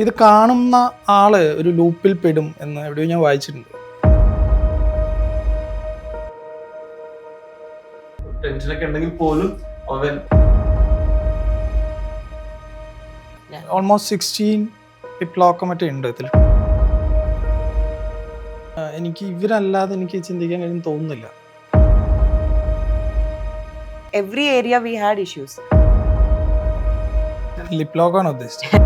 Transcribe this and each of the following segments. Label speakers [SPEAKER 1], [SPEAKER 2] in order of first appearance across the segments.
[SPEAKER 1] ഇത് കാണുന്ന ആള് ഒരു ലൂപ്പിൽ പെടും എന്ന് എവിടെയോ ഞാൻ വായിച്ചിട്ടുണ്ട്.
[SPEAKER 2] ടെൻഷനൊക്കെ ഉണ്ടെങ്കിൽ പോലും അവൻ
[SPEAKER 1] ഓൾമോസ്റ്റ് 16 ഹിറ്റ് മറ്റേ ഉണ്ട് ഇതിൽ. എനിക്ക് ഇവരല്ലാതെ എനിക്ക് ചിന്തിക്കാൻ കഴിയും തോന്നുന്നില്ല.
[SPEAKER 3] Every area we had issues.
[SPEAKER 1] Lip ലോക്കാണ് ഉദ്ദേശിച്ചത്.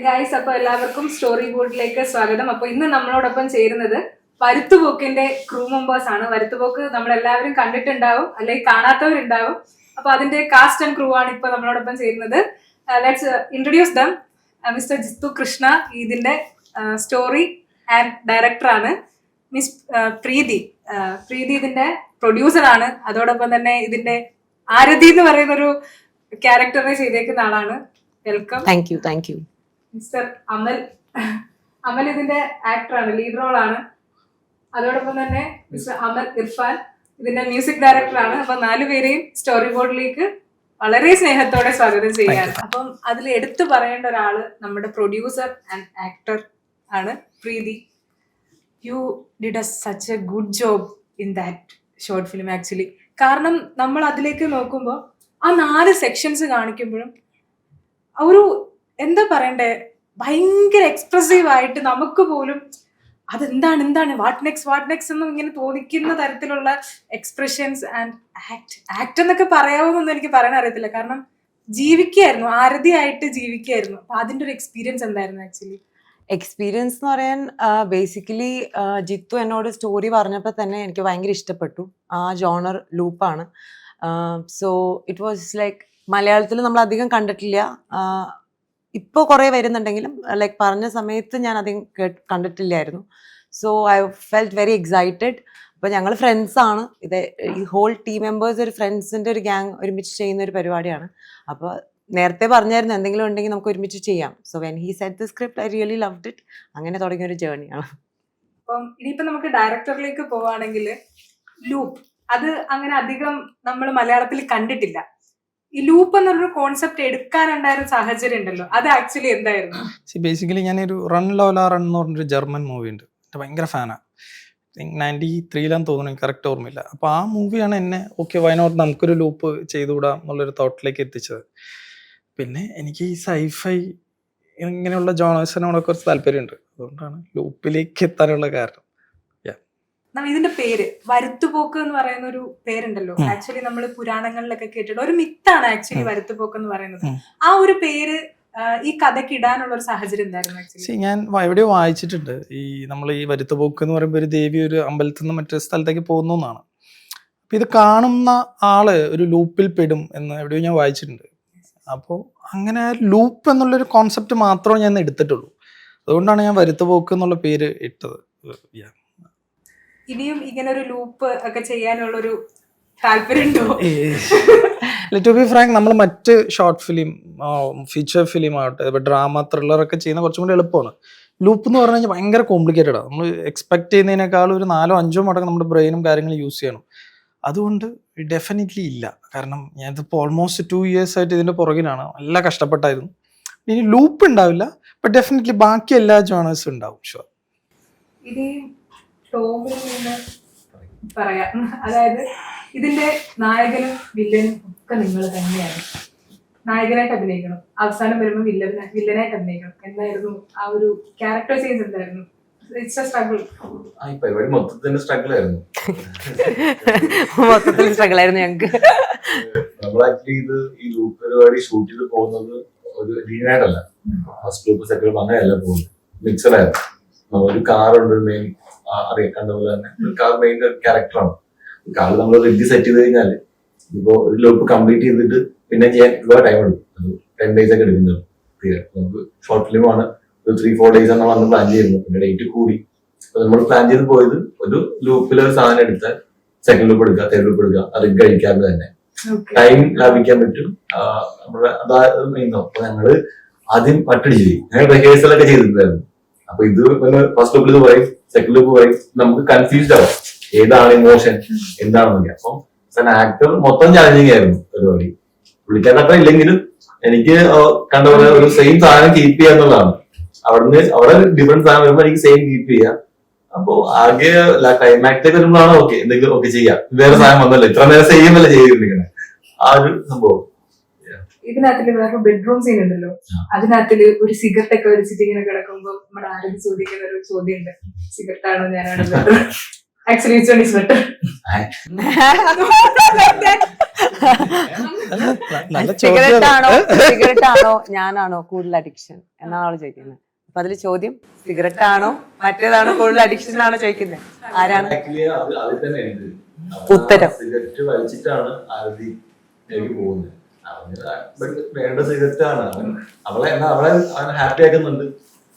[SPEAKER 4] ഗൈസ്, അപ്പൊ എല്ലാവർക്കും സ്റ്റോറി ബോർഡിലേക്ക് സ്വാഗതം. അപ്പൊ ഇന്ന് നമ്മളോടൊപ്പം ചേരുന്നത് വരുത്തുപോക്കിന്റെ ക്രൂ മെമ്പേഴ്സ് ആണ്. വരുത്തുപോക്ക് നമ്മളെല്ലാവരും കണ്ടിട്ടുണ്ടാവും, അല്ലെങ്കിൽ കാണാത്തവരുണ്ടാവും. അപ്പൊ അതിന്റെ കാസ്റ്റ് ആൻഡ് ക്രൂ ആണ് ഇപ്പൊ നമ്മളോടൊപ്പം ചേരുന്നത്. Let's introduce them. Mister Jithu Krishna ഇതിന്റെ സ്റ്റോറി ആൻഡ് ഡയറക്ടർ ആണ്. മിസ് പ്രീതി ഇതിന്റെ പ്രൊഡ്യൂസർ ആണ്. അതോടൊപ്പം തന്നെ ഇതിന്റെ ആരതി എന്ന് പറയുന്ന ഒരു ക്യാരക്ടറിനെ ചെയ്തേക്കുന്ന ആളാണ്. വെൽക്കം.
[SPEAKER 3] Thank you.
[SPEAKER 4] മിസ്റ്റർ അമൽ ഇതിന്റെ ആക്ടറാണ്, ലീഡ് റോൾ ആണ്. അതോടൊപ്പം തന്നെ മിസ്റ്റർ അമൽ ഇർഫാൻ ഇതിന്റെ മ്യൂസിക് ഡയറക്ടറാണ്. അപ്പൊ 4 പേരെയും സ്റ്റോറി ബോർഡിലേക്ക് വളരെ സ്നേഹത്തോടെ സ്വാഗതം ചെയ്യാണ്. അപ്പം അതിൽ എടുത്തു പറയേണ്ട ഒരാള് നമ്മുടെ പ്രൊഡ്യൂസർ ആൻഡ് ആക്ടർ ആണ്, Preethi. You did such a good job in that short film actually. കാരണം നമ്മൾ അതിലേക്ക് നോക്കുമ്പോൾ ആ 4 സെക്ഷൻസ് കാണിക്കുമ്പോഴും ഒരു എന്താ പറയണ്ടേ, ഭയങ്കര എക്സ്പ്രസീവ് ആയിട്ട് നമുക്ക് പോലും അതെന്താണ് വാട്ട് നെക്സ്റ്റ് എന്നും ഇങ്ങനെ തോന്നിക്കുന്ന തരത്തിലുള്ള എക്സ്പ്രഷൻസ് ആൻഡ് ആക്ട് എന്നൊക്കെ പറയാവുന്നൊന്നും എനിക്ക് പറയാൻ അറിയത്തില്ല. കാരണം ജീവിക്കായിരുന്നു, ആരതിയായിട്ട് ജീവിക്കായിരുന്നു. അപ്പൊ അതിന്റെ ഒരു എക്സ്പീരിയൻസ് എന്തായിരുന്നു ആക്ച്വലി?
[SPEAKER 3] എക്സ്പീരിയൻസ് എന്ന് പറയാൻ ബേസിക്കലി ജിത്തു എന്നോട് സ്റ്റോറി പറഞ്ഞപ്പോൾ തന്നെ എനിക്ക് ഭയങ്കര ഇഷ്ടപ്പെട്ടു. ആ ജോണർ ലൂപ്പാണ്. സോ ഇറ്റ് വാസ് ലൈക്ക് മലയാളത്തിൽ നമ്മൾ അധികം കണ്ടിട്ടില്ല. ഇപ്പോൾ കുറേ വരുന്നുണ്ടെങ്കിലും ലൈക്ക് പറഞ്ഞ സമയത്ത് ഞാൻ അധികം കണ്ടിട്ടില്ലായിരുന്നു. So I felt very excited. അപ്പോൾ ഞങ്ങൾ ഫ്രണ്ട്സാണ്. ഇത് ഈ ഹോൾ ടീം മെമ്പേഴ്സ് ഒരു ഫ്രണ്ട്സിൻ്റെ ഒരു ഗ്യാങ് ഒരുമിച്ച് ചെയ്യുന്ന ഒരു പരിപാടിയാണ്. അപ്പോൾ നേരത്തെ പറഞ്ഞായിരുന്നു എന്തെങ്കിലും ഉണ്ടെങ്കിൽ നമുക്ക് ഒരുമിച്ച് ചെയ്യാം. So when he set the script I really loved it. അങ്ങനെ തുടങ്ങിയ ഒരു ജേർണിയാണ്.
[SPEAKER 4] അപ്പം ഇനിയിപ്പോൾ നമുക്ക് ഡയറക്ടറിലേക്ക് പോവുകയാണെങ്കിൽ ലൂപ്പ് അത് അങ്ങനെ അധികം നമ്മൾ മലയാളത്തിൽ കണ്ടിട്ടില്ല. ഈ ലൂപ്പ് എന്നൊരു കോൺസെപ്റ്റ് എടുക്കാനുണ്ടായിരുന്ന സാഹചര്യം ഉണ്ടല്ലോ, അത് ആക്ച്വലി എന്തായിരുന്നു?
[SPEAKER 1] ബേസിക്കലി ഞാനൊരു റൺ ലോല റൺ എന്ന് പറഞ്ഞൊരു ജർമ്മൻ മൂവി ഉണ്ട്, എൻ്റെ ഭയങ്കര ഫാനാണ്. 93 തോന്നുന്നു, എനിക്ക് കറക്റ്റ് ഓർമ്മയില്ല. അപ്പോൾ ആ മൂവിയാണ് എന്നെ വയനാട് നമുക്കൊരു ലൂപ്പ് ചെയ്തുകൂടാം എന്നുള്ളൊരു തോട്ടിലേക്ക് എത്തിച്ചത്. പിന്നെ എനിക്ക് ഈ സൈഫൈ ഇങ്ങനെയുള്ള ജോണേഴ്സിനോടൊക്കെ കുറച്ച് താല്പര്യമുണ്ട്. അതുകൊണ്ടാണ് ലൂപ്പിലേക്ക് എത്താനുള്ള കാരണം.
[SPEAKER 4] ഇതിന്റെ പേര് വരുത്തുപോക്ക് എന്ന് പറയുന്ന ഒരു പേരുണ്ടല്ലോ, ആക്ച്വലി നമ്മൾ പുരാണങ്ങളിലൊക്കെ കേട്ടിട്ട് ഒരു മിത്താണ് ആക്ച്വലി വരുത്തുപോക്ക് എന്ന് പറയുന്നത്. ആ ഒരു പേര് ഈ കഥയ്ക്ക് ഇടാനുള്ള ഒരു സാഹചര്യം എന്തായിരുന്നു ആക്ച്വലി?
[SPEAKER 1] ഞാൻ എവിടെയോ വായിച്ചിട്ടുണ്ട്, ഈ നമ്മൾ ഈ വരുത്തുപോക്ക് എന്ന് പറയുമ്പോൾ ഒരു ദേവി ഒരു അമ്പലത്തിൽ നിന്ന് മറ്റൊരു സ്ഥലത്തേക്ക് പോകുന്നു എന്നാണ്. അപ്പൊ ഇത് കാണുന്ന ആള് ഒരു ലൂപ്പിൽ പെടും എന്ന് എവിടെയോ ഞാൻ വായിച്ചിട്ടുണ്ട്. അപ്പോൾ അങ്ങനെ ലൂപ്പ് എന്നുള്ളൊരു കോൺസെപ്റ്റ് മാത്രമേ ഞാൻ എടുത്തിട്ടുള്ളൂ. അതുകൊണ്ടാണ് ഞാൻ വരുത്തുപോക്ക് എന്നുള്ള പേര് ഇട്ടത്.
[SPEAKER 4] ഇനിയും ഇങ്ങനെ ഒരു ലൂപ്പ് ഒക്കെ ചെയ്യാനുള്ള ഒരു താല്പര്യമുണ്ടോ?
[SPEAKER 1] ടു ബി ഫ്രാങ്ക്, നമ്മൾ മറ്റ് ഷോർട്ട് ഫിലിം, ഫീച്ചർ ഫിലിം ആവട്ടെ, ഡ്രാമ, ത്രില്ലറൊക്കെ ചെയ്യുന്ന കുറച്ചും കൂടി എളുപ്പമാണ്. ലൂപ്പ് എന്ന് പറഞ്ഞു കഴിഞ്ഞാൽ ഭയങ്കര കോംപ്ലിക്കേറ്റഡ് ആണ്. നമ്മൾ എക്സ്പെക്ട് ചെയ്യുന്നതിനേക്കാൾ ഒരു 4-5 മടങ്ങ് നമ്മുടെ ബ്രെയിനും കാര്യങ്ങളും യൂസ് ചെയ്യണം. അതുകൊണ്ട് ഡെഫിനറ്റ്ലി ഇല്ല. കാരണം ഞാനിതിപ്പോൾ ഓൾമോസ്റ്റ് 2 years ആയിട്ട് ഇതിൻ്റെ പുറകിലാണ്. നല്ല കഷ്ടപ്പെട്ടായിരുന്നു. ഇനി ലൂപ്പ് ഉണ്ടാവില്ല, ബട്ട് ഡെഫിനറ്റ്ലി ബാക്കി എല്ലാ ജോണേഴ്സും ഉണ്ടാവും. ഷുവർ.
[SPEAKER 4] ഇനി ടോമിൽ നിന്ന് പറയാം, അതായത് ഇതിന്റെ നായകനും വില്ലനും ഒക്കെ നിങ്ങൾ തന്നെയാണ്. നായകനായിട്ട് അഭിനയിക്കണം, അവസാനം വരുമ്പോൾ വില്ലനായിട്ട് അഭിനയിക്കണം. എന്തായിരുന്നു ആ ഒരു ക്യാരക്ടർ ചേഞ്ച്? എന്തായിരുന്നു? It's A struggle.
[SPEAKER 2] ഈ പരിപാടി മൊത്തത്തിൽ സ്ട്രഗിൾ ആയിരുന്നു.
[SPEAKER 3] മൊത്തത്തിൽ സ്ട്രഗിൾ ആയിരുന്നു ഞങ്ങൾക്ക്.
[SPEAKER 2] നമ്മൾ ആക്ച്വലി ഈ ലൂപ്പ് പരിപാടി ഷൂട്ട് ചെയ്ത് പോകുന്നത് ഒരു ലീനായിട്ടല്ല. ഫസ്റ്റ് ലൂപ്പ് സെക്കൻഡ് ലൂപ്പ് അങ്ങനെയല്ല പോകുന്നത്, മിക്സഡ് ആയിരുന്നു. ഒരു കാറുണ്ട് മെയിൻ, അറിയാം കണ്ടപോലെ തന്നെ ഒരു കാർ മെയിൻ ക്യാരക്ടറാണ്. കാർ നമ്മൾ റെഡി സെറ്റ് ചെയ്ത് കഴിഞ്ഞാൽ ഇപ്പൊ ഒരു ലൂപ്പ് കംപ്ലീറ്റ് ചെയ്തിട്ട് പിന്നെ ചെയ്യാൻ ഒരുപാട് ടൈം എടുക്കും. 10 days ഒക്കെ എടുക്കുന്നത്. നമുക്ക് ഷോർട്ട് ഫിലിം ആണ്, ഒരു 3-4 days ആണ് നമ്മൾ പ്ലാൻ ചെയ്യുന്നത്. പിന്നെ ഡേറ്റ് കൂടി നമ്മൾ പ്ലാൻ ചെയ്ത് പോയത് ഒരു ലൂപ്പിൽ ഒരു സാധനം എടുത്താൽ സെക്കൻഡ് ലൂപ്പ് എടുക്കുക, തേർഡ് ലൂപ്പ് എടുക്കുക, അത് കഴിക്കാതെ തന്നെ ടൈം ലാഭിക്കാൻ പറ്റും. നമ്മുടെ അതായത് മെയിൻ. അപ്പൊ ഞങ്ങള് ആദ്യം പട്ടടിച്ചു ചെയ്യും. ഞങ്ങൾ റിഹേഴ്സലൊക്കെ ചെയ്തിട്ടുണ്ടായിരുന്നു. അപ്പൊ ഇത് ഫസ്റ്റ് ലുക്കിൽ ഇത് പറയും, സെക്കൻഡ് ലുക്ക് പറയും, നമുക്ക് കൺഫ്യൂസ്ഡ് ആവും ഏതാണ് ഇമോഷൻ എന്താണെന്നൊക്കെ. അപ്പം ആക്ടർ മൊത്തം ചാലഞ്ചിങ് ആയിരുന്നു പരിപാടി. പുള്ളിക്കാരൻ അത്ര ഇല്ലെങ്കിലും എനിക്ക് കണ്ട പോലെ ഒരു സെയിം സാധനം കീപ്പ് ചെയ്യുക എന്നുള്ളതാണ്. അവിടെ ഡിഫറെന്റ് സാധനം വരുമ്പോൾ എനിക്ക് സെയിം കീപ്പ് ചെയ്യാം. അപ്പൊ ആകെ ക്ലൈമാക്സിലേക്ക് വരുമ്പോഴാണ് ഓക്കെ എന്തെങ്കിലും ഒക്കെ ചെയ്യാം, വേറെ സാധനം വന്നല്ലോ, ഇത്ര നേരം സെയിം അല്ല ചെയ്തിരിക്കണേ, ആ ഒരു സംഭവം.
[SPEAKER 4] ഇതിനകത്തില് വേറെ ബെഡ്റൂം സീൻ ഉണ്ടല്ലോ, അതിനകത്തില് ഒരു സിഗരറ്റ് ഒക്കെ വലിച്ചിട്ട് ഇങ്ങനെ കിടക്കുമ്പോ നമ്മുടെ ആരും ചോദിക്കുന്ന ഒരു ചോദ്യം ഉണ്ട്, സിഗരറ്റ് ആണോ ഞാനാണ് better? Actually it's only better.
[SPEAKER 1] നല്ല
[SPEAKER 3] സിഗരറ്റ് ആണോ
[SPEAKER 1] ചോദ്യം.
[SPEAKER 3] സിഗരറ്റ് ആണോ ഞാനാണോ കൂടുതൽ അഡിക്ഷൻ എന്നാണ് അവള് ചോദിക്കുന്നത്. അപ്പൊ അതില് ചോദ്യം സിഗരറ്റ് ആണോ മറ്റേതാണോ കൂടുതൽ അഡിക്ഷൻ എന്നാണോ ചോദിക്കുന്നത്. ആരാണ്
[SPEAKER 2] അതിൽ തന്നെ ഉണ്ട്
[SPEAKER 3] ഉത്തരം.
[SPEAKER 2] സിഗരറ്റ് വലിച്ചിട്ടാണ് ആരതിയിലേക്ക് പോകുന്നത്. വേണ്ട സിഗരറ്റ് ആണ് അവളെ ഹാപ്പി ആക്കുന്നുണ്ട്.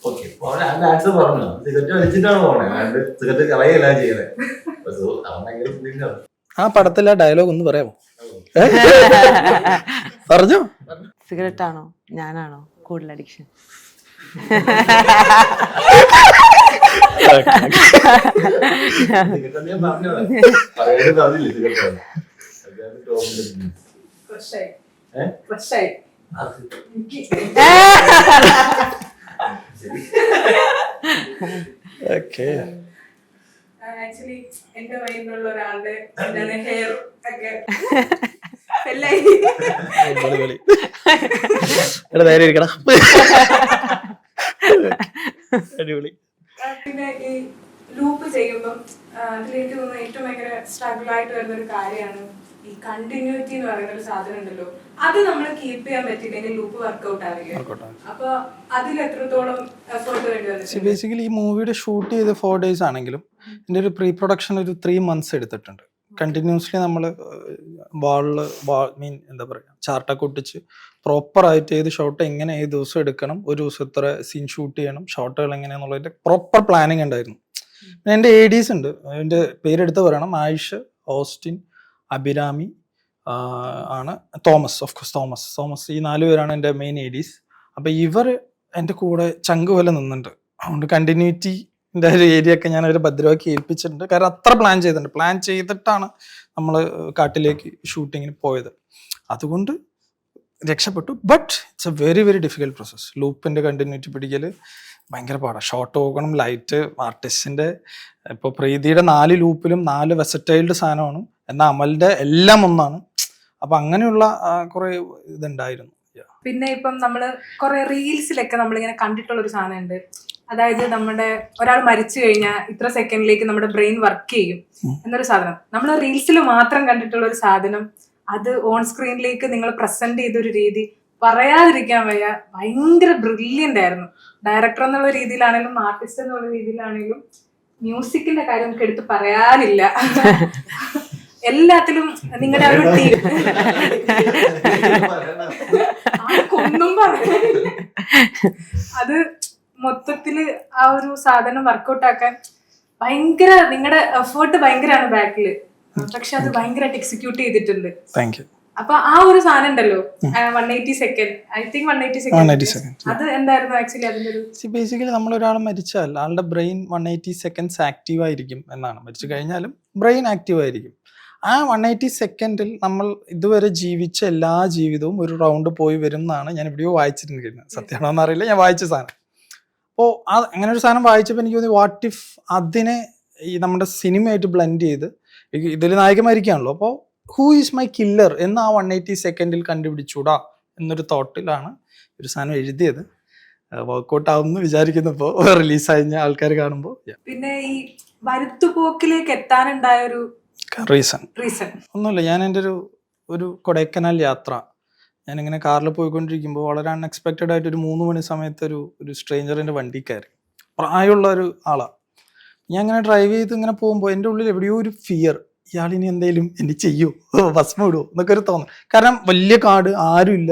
[SPEAKER 2] ഓക്കെ, അവൻ അതിന്റെ ആൻസർ പറഞ്ഞു, സിഗരറ്റ് വലിച്ചിട്ടാണ് പോണേ, അല്ലാണ്ട് സിഗരറ്റ് കളയല്ല ചെയ്യണേ. അവൻ ഭയങ്കര ഫീലിംഗാണ്.
[SPEAKER 1] ആ പടത്തിലെ ഡയലോഗ് ഒന്ന് പറയാമോ? പറഞ്ഞോ.
[SPEAKER 3] സിഗരറ്റ് ആണോ ഞാനാണോ കൂടുതൽ അഡിക്ഷൻ?
[SPEAKER 4] ആക്ച്വലി എന്റെ മൈൻഡിലുള്ള ഒരാളുടെ ഹെയർ ഒക്കെ
[SPEAKER 1] നേരെ ഇരിക്കണം. അടിപൊളി.
[SPEAKER 4] പിന്നെ ഈ ലൂപ്പ് ചെയ്യുമ്പം അതിലേക്ക് തോന്നുന്ന ഏറ്റവും ഭയങ്കര സ്ട്രഗിൾ ആയിട്ട് വരുന്ന ഒരു കാര്യമാണ് ഈ കണ്ടിന്യൂറ്റി എന്ന് പറയുന്ന ഒരു സാധനം ഉണ്ടല്ലോ, അത് നമ്മൾ കീപ്പ് ചെയ്യാൻ പറ്റിയില്ലെങ്കിൽ ലൂപ്പ് വർക്ക്ഔട്ട് ആവില്ല. അപ്പൊ അതിൽ എത്രത്തോളം എഫേർട്ട് വേണ്ടി വന്നു?
[SPEAKER 1] ബേസിക്കലി ഈ മൂവിയുടെ ഷൂട്ട് ചെയ്ത് 4 days ആണെങ്കിലും ഇതിന്റെ ഒരു പ്രീ പ്രൊഡക്ഷൻ ഒരു 3 months എടുത്തിട്ടുണ്ട്. കണ്ടിന്യൂസ്ലി നമ്മൾ എന്താ പറയുക, ചാർട്ടൊക്കെ ഒട്ടിച്ച് പ്രോപ്പറായിട്ട് ഏത് ഷോട്ട് എങ്ങനെ ഏത് ദിവസം എടുക്കണം, ഒരു ദിവസം ഇത്ര സീൻ ഷൂട്ട് ചെയ്യണം, ഷോട്ടുകൾ എങ്ങനെയാണെന്നുള്ളതിന്റെ പ്രോപ്പർ പ്ലാനിങ് ഉണ്ടായിരുന്നു. പിന്നെ എൻ്റെ ADs ഉണ്ട്, അതിൻ്റെ പേരെടുത്ത് പറയണം, ആയിഷ്, ഓസ്റ്റിൻ, അഭിരാമി ആണ്, തോമസ്, ഓഫ് കോഴ്സ് തോമസ്. ഈ 4 പേരാണ് എൻ്റെ മെയിൻ ADs. അപ്പം ഇവർ എൻ്റെ കൂടെ ചങ്ക് പോലെ നിന്നുണ്ട്. അതുകൊണ്ട് കണ്ടിന്യൂറ്റിൻ്റെ ഒരു ഏരിയ ഒക്കെ ഞാൻ അവർ ഭദ്രമാക്കി ഏൽപ്പിച്ചിട്ടുണ്ട്. കാരണം അത്ര പ്ലാൻ ചെയ്തിട്ടാണ് നമ്മൾ കാട്ടിലേക്ക് ഷൂട്ടിങ്ങിന് പോയത്. അതുകൊണ്ട് രക്ഷപ്പെട്ടു. But it's a very very difficult process. ലൂപ്പിൻ്റെ കണ്ടിന്യൂറ്റി പിടിക്കൽ ഭയങ്കര പാടാണ്. ഷോട്ട് നോക്കണം, ലൈറ്റ്, ആർട്ടിസ്റ്റിൻ്റെ. ഇപ്പോൾ പ്രീതിയുടെ 4 ലൂപ്പിലും 4 വെസറ്റൈൽഡ് സാധനമാണ്, എന്നാൽ അമലിൻ്റെ എല്ലാം ഒന്നാണ്. അപ്പം അങ്ങനെയുള്ള കുറേ ഇതുണ്ടായിരുന്നു.
[SPEAKER 4] പിന്നെ ഇപ്പം നമ്മള് കുറെ റീൽസിലൊക്കെ നമ്മളിങ്ങനെ കണ്ടിട്ടുള്ള ഒരു സാധനം ഉണ്ട്, അതായത് നമ്മുടെ ഒരാൾ മരിച്ചു കഴിഞ്ഞാൽ ഇത്ര സെക്കൻഡിലേക്ക് നമ്മുടെ ബ്രെയിൻ വർക്ക് ചെയ്യും എന്നൊരു സാധനം. നമ്മൾ റീൽസിൽ മാത്രം കണ്ടിട്ടുള്ള ഒരു സാധനം, അത് ഓൺ സ്ക്രീനിലേക്ക് നിങ്ങൾ പ്രസന്റ് ചെയ്തൊരു രീതി പറയാതിരിക്കാൻ വയ്യ, ഭയങ്കര ബ്രില്യന്റ് ആയിരുന്നു. ഡയറക്ടർ എന്നുള്ള രീതിയിലാണെങ്കിലും ആർട്ടിസ്റ്റ് എന്നുള്ള രീതിയിലാണെങ്കിലും മ്യൂസിക്കിന്റെ കാര്യം നമുക്ക് എടുത്ത് പറയാനില്ല. എല്ലാത്തിലും നിങ്ങളുടെ ഒരു ടീം ആർക്കൊന്നും പറയാനില്ല. അത് മൊത്തത്തില് ആ ഒരു സാധനം വർക്കൗട്ട് ആക്കാൻ ഭയങ്കര നിങ്ങളുടെ എഫേർട്ട് ഭയങ്കരമാണ് ബാക്കില്, പക്ഷെ അത് ഭയങ്കരമായിട്ട് എക്സിക്യൂട്ട് ചെയ്തിട്ടുണ്ട്. അപ്പൊ ആ ഒരു സാധനം ഉണ്ടല്ലോ 180 സെക്കൻഡ്, ഐ തിങ്ക് 180 സെക്കൻഡ്, അത് എന്തായിരുന്നു ആക്ച്വലി അതിന്റെ ഒരു?
[SPEAKER 1] ബേസിക്കലി നമ്മൾ ഒരാൾ മരിച്ചാൽ ആളുടെ ബ്രെയിൻ 180 seconds ആക്റ്റീവ് ആയിരിക്കും എന്നാണ്. മരിച്ചു കഴിഞ്ഞാലും ബ്രെയിൻ ആക്റ്റീവ് ആയിരിക്കും. ആ 180 സെക്കൻഡിൽ നമ്മൾ ഇതുവരെ ജീവിച്ച എല്ലാ ജീവിതവും ഒരു റൗണ്ട് പോയി വരും എന്നാണ് ഞാൻ എവിടെയോ വായിച്ചിട്ടുണ്ടായിരുന്നത്. സത്യമാണോ എന്നറിയില്ല, ഞാൻ വായിച്ച സാധനം. അപ്പോൾ അങ്ങനെ ഒരു സാധനം വായിച്ചപ്പോൾ എനിക്ക് തോന്നി, വാട്ട് ഇഫ് അതിനെ ഈ നമ്മുടെ സിനിമയായിട്ട് ബ്ലെൻഡ് ചെയ്ത്, ഇതിൽ നായകന്മാരിക്കാണല്ലോ, അപ്പോൾ ഹൂ ഈസ് മൈ കില്ലർ എന്ന് ആ 180 സെക്കൻഡിൽ കണ്ടുപിടിച്ചൂടാ എന്നൊരു തോട്ടിലാണ് ഒരു സാധനം എഴുതിയത്. വർക്ക്ഔട്ട് ആവുമെന്ന് വിചാരിക്കുന്നു ഇപ്പോൾ റിലീസ് കഴിഞ്ഞ ആൾക്കാർ കാണുമ്പോൾ.
[SPEAKER 4] പിന്നെ ഈ വരുത്തുപോക്കിലേക്ക് എത്താനുണ്ടായ ഒരു
[SPEAKER 1] റീസൺ ഒന്നുമില്ല. ഞാൻ എൻ്റെ ഒരു കൊടൈക്കനാൽ യാത്ര, ഞാനിങ്ങനെ കാറിൽ പോയിക്കൊണ്ടിരിക്കുമ്പോൾ വളരെ അൺഎക്സ്പെക്റ്റഡ് ആയിട്ട് ഒരു 3 മണി സമയത്ത് ഒരു സ്ട്രേഞ്ചറിൻ്റെ വണ്ടി കയറി. പ്രായമുള്ള ഒരു ആളാണ്. ഞാൻ ഇങ്ങനെ ഡ്രൈവ് ചെയ്ത് ഇങ്ങനെ പോകുമ്പോൾ എൻ്റെ ഉള്ളിൽ എവിടെയോ ഒരു ഫിയർ, ഇയാളിനി എന്തെങ്കിലും എന്നെ ചെയ്യൂ, ഭസ്മം ഇടുമോ എന്നൊക്കെ ഒരു തോന്നും. കാരണം വലിയ കാട്, ആരുമില്ല.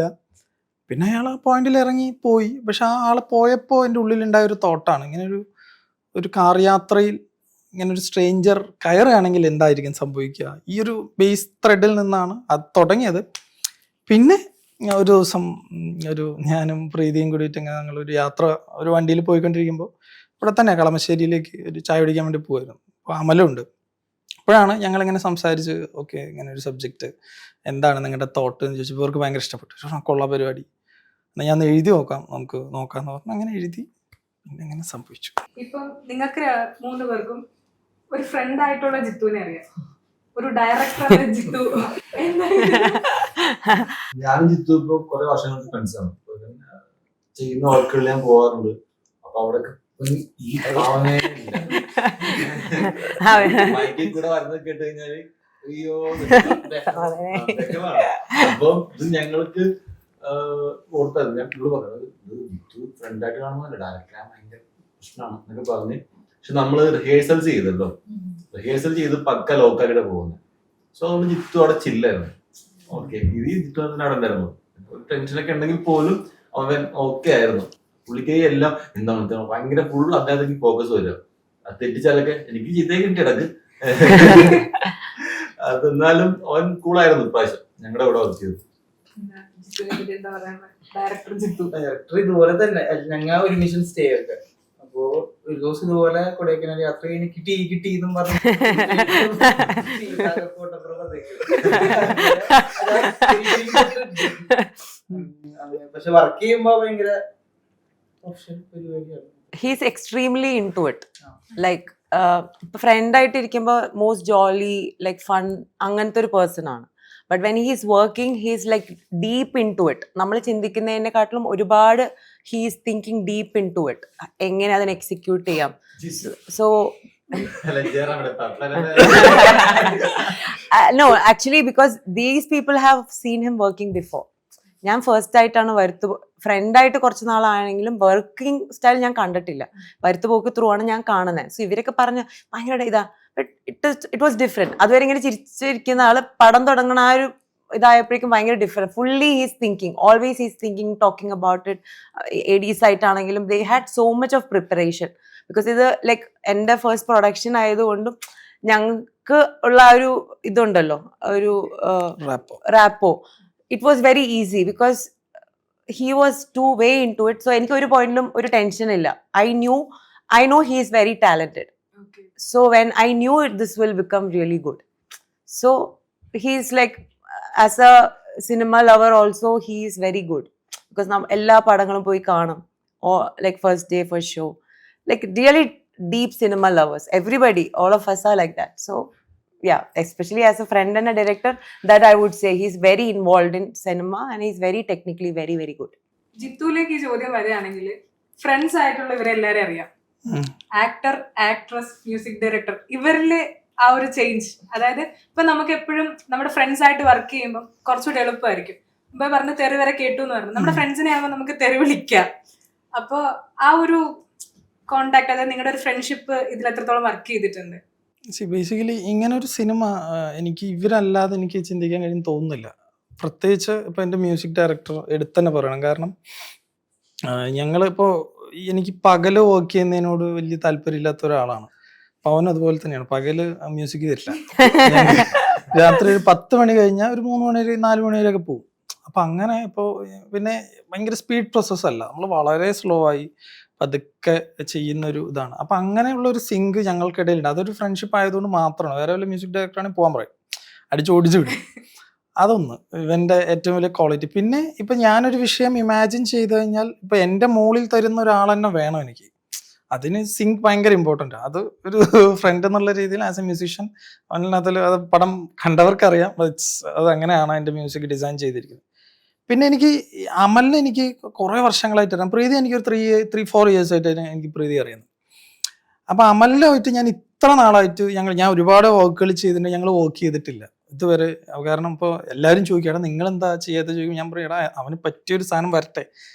[SPEAKER 1] പിന്നെ അയാൾ ആ പോയിന്റിൽ ഇറങ്ങി പോയി. പക്ഷെ ആ ആൾ പോയപ്പോൾ എൻ്റെ ഉള്ളിലുണ്ടായ ഒരു തോട്ടാണ്, ഇങ്ങനെ ഒരു കാർ യാത്രയിൽ ഇങ്ങനെ ഒരു സ്ട്രേഞ്ചർ കയറുകയാണെങ്കിൽ എന്തായിരിക്കും സംഭവിക്കുക, ഈ ഒരു ബേസ് ത്രെഡിൽ നിന്നാണ് അത് തുടങ്ങിയത്. പിന്നെ ഒരു ദിവസം ഞാനും പ്രീതിയും കൂടിയിട്ട് ഇങ്ങനെ ഞങ്ങളൊരു യാത്ര ഒരു വണ്ടിയിൽ പോയിക്കൊണ്ടിരിക്കുമ്പോൾ ഇവിടെ തന്നെ കളമശ്ശേരിയിലേക്ക് ഒരു ചായ കുടിക്കാൻ വേണ്ടി പോയിരുന്നു. അപ്പോൾ അമലുണ്ട്. അപ്പോഴാണ് ഞങ്ങളിങ്ങനെ സംസാരിച്ച് ഓക്കെ ഇങ്ങനെ ഒരു സബ്ജക്റ്റ് എന്താണ് നിങ്ങളുടെ തോട്ട് എന്ന് ചോദിച്ചപ്പോൾ ഇവർക്ക് ഭയങ്കര ഇഷ്ടപ്പെട്ടു. കൊള്ള പരിപാടി, എന്നാൽ ഞാൻ എഴുതി നോക്കാം, നമുക്ക് നോക്കാമെന്ന് പറഞ്ഞു. അങ്ങനെ എഴുതി, പിന്നെ അങ്ങനെ സംഭവിച്ചു.
[SPEAKER 4] ഇപ്പം നിങ്ങൾക്ക് 3 പേർക്കും ഒരു ഫ്രണ്ട് ആയിട്ടുള്ള ജിത്തുവിനെ അറിയാം, ഒരു ഡയറക്ടർ ജിത്തു.
[SPEAKER 2] ഞാനും ജിത്തു ഇപ്പൊ കുറെ വർഷങ്ങൾക്ക് ഫ്രണ്ട്സ് ആണ്. ചെയ്യുന്ന വർക്കുകളിൽ ഞാൻ പോകാറുണ്ട്. അപ്പൊ അവിടെ ഈ ഭാവനേ മൈക്കിൽ കൂടെ വരുന്നത് കേട്ട് കഴിഞ്ഞാല് അയ്യോ. അപ്പം ഇത് ഞങ്ങൾക്ക് ഓർത്തത് ഞാൻ ഫുള്ള് പറഞ്ഞത് ഇത് ഫ്രണ്ടായിട്ട് കാണുന്നതല്ല, ഡയറക്ടർ ഭയങ്കര പ്രശ്നമാണ് എന്നൊക്കെ പറഞ്ഞ്. പക്ഷെ നമ്മള് റിഹേഴ്സൽസ് ചെയ്തല്ലോ, റിഹേഴ്സൽ ചെയ്ത് പക്ക ലോക്കാലിടെ പോകുന്നത്. സോ അതുകൊണ്ട് ജിത്തു അവിടെ ചില്ലായിരുന്നു. ഓക്കെ ഇത് ജിത്തു അവിടെ ഉണ്ടായിരുന്നു. ഒരു ടെൻഷനൊക്കെ ഉണ്ടെങ്കിൽ പോലും അവൻ ഓക്കെ ആയിരുന്നു. പുള്ളിക്ക് എല്ലാം എന്താണ് ഭയങ്കര ഫുൾ അദ്ദേഹത്തിന് ഫോക്കസ് വരിക. അത് തെറ്റിച്ചാലൊക്കെ എനിക്ക് ചീത്തയൊക്കെ കിട്ടിയിടക്ക്. അതെന്നാലും അവൻ കൂളായിരുന്നു ഇപ്രാവശ്യം ഞങ്ങളുടെ ഇവിടെ വർക്ക് ചെയ്തത്.
[SPEAKER 5] ഡയറക്ടർ ഇതുപോലെ തന്നെ ഞങ്ങൾ ഒരു മിഷൻ സ്റ്റേ ഒക്കെ. അപ്പോ ഒരു ദിവസം ഇതുപോലെ കൊടൈക്കനാൽ യാത്ര കഴിഞ്ഞ് കിട്ടി എന്നും പറഞ്ഞു. പക്ഷെ വർക്ക് ചെയ്യുമ്പോ ഭയങ്കര പരിപാടിയാണ്.
[SPEAKER 3] He's extremely into it. Like friend ആയിട്ട് ഇരിക്കുമ്പോൾ മോസ്റ്റ് ജോളി ലൈക്ക് ഫൺ അങ്ങനത്തെ ഒരു പേഴ്സൺ ആണ്. But when he's working he's like deep into it. നമ്മൾ ചിന്തിക്കുന്നതിനെക്കാട്ടിലും ഒരുപാട് he's thinking deep into it, എങ്ങനെ അതിനെ എക്സിക്യൂട്ട് ചെയ്യാം. So no, actually because these people have seen him working before. ഞാൻ ഫസ്റ്റ് ആയിട്ടാണ് ഫ്രണ്ട് ആയിട്ട് കുറച്ച് നാളാണെങ്കിലും വർക്കിംഗ് സ്റ്റൈൽ ഞാൻ കണ്ടിട്ടില്ല. വരുത്തുപോക്ക് ത്രൂ ആണ് ഞാൻ കാണുന്നത്. സോ ഇവരൊക്കെ പറഞ്ഞ ഭയങ്കര ഇതാ, ബട്ട് ഇറ്റ് വാസ് ഡിഫറെന്റ്. അതുവരെ ഇങ്ങനെ ചിരിച്ചിരിക്കുന്ന ആള് പടം തുടങ്ങുന്ന ആ ഒരു ഇതായപ്പോഴേക്കും ഭയങ്കര different. Fully he's thinking, always he's thinking, talking about it. ADs ആയിട്ടാണെങ്കിലും they had so much of preparation. Because ഇത് ലൈക്ക് എൻ്റെ ഫസ്റ്റ് പ്രൊഡക്ഷൻ ആയതുകൊണ്ടും ഞങ്ങൾക്ക് ഉള്ള ആ ഒരു ഇതുണ്ടല്ലോ, ഒരു rapport, it was very easy because he was too way into it. So എനിക്ക് ഒരു പോയിന്റിലും ഒരു ടെൻഷൻ ഇല്ല. I know he is very talented.
[SPEAKER 4] Okay.
[SPEAKER 3] So when I knew it, this will become really good. So he is like, as a cinema lover also, he is very good because നാം എല്ലാ പടങ്ങളും പോയി കാണും, or like first day first show, like really deep cinema lovers. Everybody, all of us are like that. So yeah, especially as a friend and a director, that I would say he's very involved in cinema and he's very technically very very good.
[SPEAKER 4] ജിത്തുവിലേക്ക് ഈ ചോദ്യം വരികയാണെങ്കിൽ friends ആയിട്ടുള്ള ഇവരെല്ലാരും അറിയാം. Actor, actress, music director, ഇവരിലെ ആ ഒരു change, അതായത് ഇപ്പൊ നമുക്ക് എപ്പോഴും നമ്മുടെ ഫ്രണ്ട്സ് ആയിട്ട് വർക്ക് ചെയ്യുമ്പോൾ കുറച്ചുകൂടി എളുപ്പമായിരിക്കും. ഇപ്പൊ പറഞ്ഞ് തെറി വരെ കേട്ടു എന്ന് പറഞ്ഞു, നമ്മുടെ ഫ്രണ്ട്സിനെ ആകുമ്പോൾ നമുക്ക് തെറി വിളിക്കാം. അപ്പൊ ആ ഒരു കോണ്ടാക്ട്, അതായത് നിങ്ങളുടെ ഒരു ഫ്രണ്ട്ഷിപ്പ് ഇതിൽ എത്രത്തോളം വർക്ക് ചെയ്തിട്ടുണ്ട്?
[SPEAKER 1] ബേസിക്കലി ഇങ്ങനെ ഒരു സിനിമ എനിക്ക് ഇവരല്ലാതെ എനിക്ക് ചിന്തിക്കാൻ കഴിയും തോന്നുന്നില്ല. പ്രത്യേകിച്ച് ഇപ്പോൾ എൻ്റെ മ്യൂസിക് ഡയറക്ടർ എടുത്ത് തന്നെ പറയണം. കാരണം ഞങ്ങളിപ്പോൾ എനിക്ക് പകല് വർക്ക് ചെയ്യുന്നതിനോട് വലിയ താല്പര്യമില്ലാത്ത ഒരാളാണ്. പവൻ അതുപോലെ തന്നെയാണ്, പകല് മ്യൂസിക് തരില്ല. രാത്രി ഒരു 10 മണി കഴിഞ്ഞാൽ ഒരു 3 മണി 4 മണി വരെയൊക്കെ പോകും. അപ്പം അങ്ങനെ ഇപ്പോൾ പിന്നെ ഭയങ്കര സ്പീഡ് പ്രോസസ് അല്ല, നമ്മൾ വളരെ സ്ലോ ആയി പതുക്കെ ചെയ്യുന്നൊരു ഇതാണ്. അപ്പം അങ്ങനെയുള്ള ഒരു സിങ്ക് ഞങ്ങൾക്കിടയിലുണ്ട്. അതൊരു ഫ്രണ്ട്ഷിപ്പ് ആയതുകൊണ്ട് മാത്രമാണ്. വേറെ വല്ല മ്യൂസിക് ഡയറക്ടറാണെങ്കിൽ പോകാൻ പറയും, അടിച്ചോടിച്ചു വിടും. അതൊന്ന് ഇവൻ്റെ ഏറ്റവും വലിയ ക്വാളിറ്റി. പിന്നെ ഇപ്പം ഞാനൊരു വിഷയം ഇമാജിൻ ചെയ്ത് കഴിഞ്ഞാൽ ഇപ്പം എൻ്റെ മുകളിൽ തരുന്ന ഒരാൾ തന്നെ വേണം എനിക്ക്. അതിന് സിങ്ക് ഭയങ്കര ഇമ്പോർട്ടൻ്റ്. അത് ഒരു ഫ്രണ്ട് എന്നുള്ള രീതിയിൽ ആസ് എ മ്യൂസീഷ്യൻ അതിൽ അത് പടം കണ്ടവർക്കറിയാം. അത് അങ്ങനെയാണ് എൻ്റെ മ്യൂസിക് ഡിസൈൻ ചെയ്തിരിക്കുന്നത്. പിന്നെ എനിക്ക് അമലിനെ എനിക്ക് കുറേ വർഷങ്ങളായിട്ട് അറിയാം. പ്രീതി എനിക്കൊരു 3-4 years ആയിട്ട് എനിക്ക് പ്രീതി അറിയുന്നത്. അപ്പം അമലിനായിട്ട് ഞാൻ ഇത്ര നാളായിട്ട് ഞാൻ ഒരുപാട് വർക്കുകൾ ചെയ്തിട്ടുണ്ട്, ഞങ്ങൾ വർക്ക് ചെയ്തിട്ടില്ല ഇതുവരെ. കാരണം ഇപ്പോൾ എല്ലാവരും ചോദിക്കണം നിങ്ങളെന്താ ചെയ്യാത്ത ചോദിക്കും. ഞാൻ പറയടാ അവന് പറ്റിയൊരു സാധനം വരട്ടെ,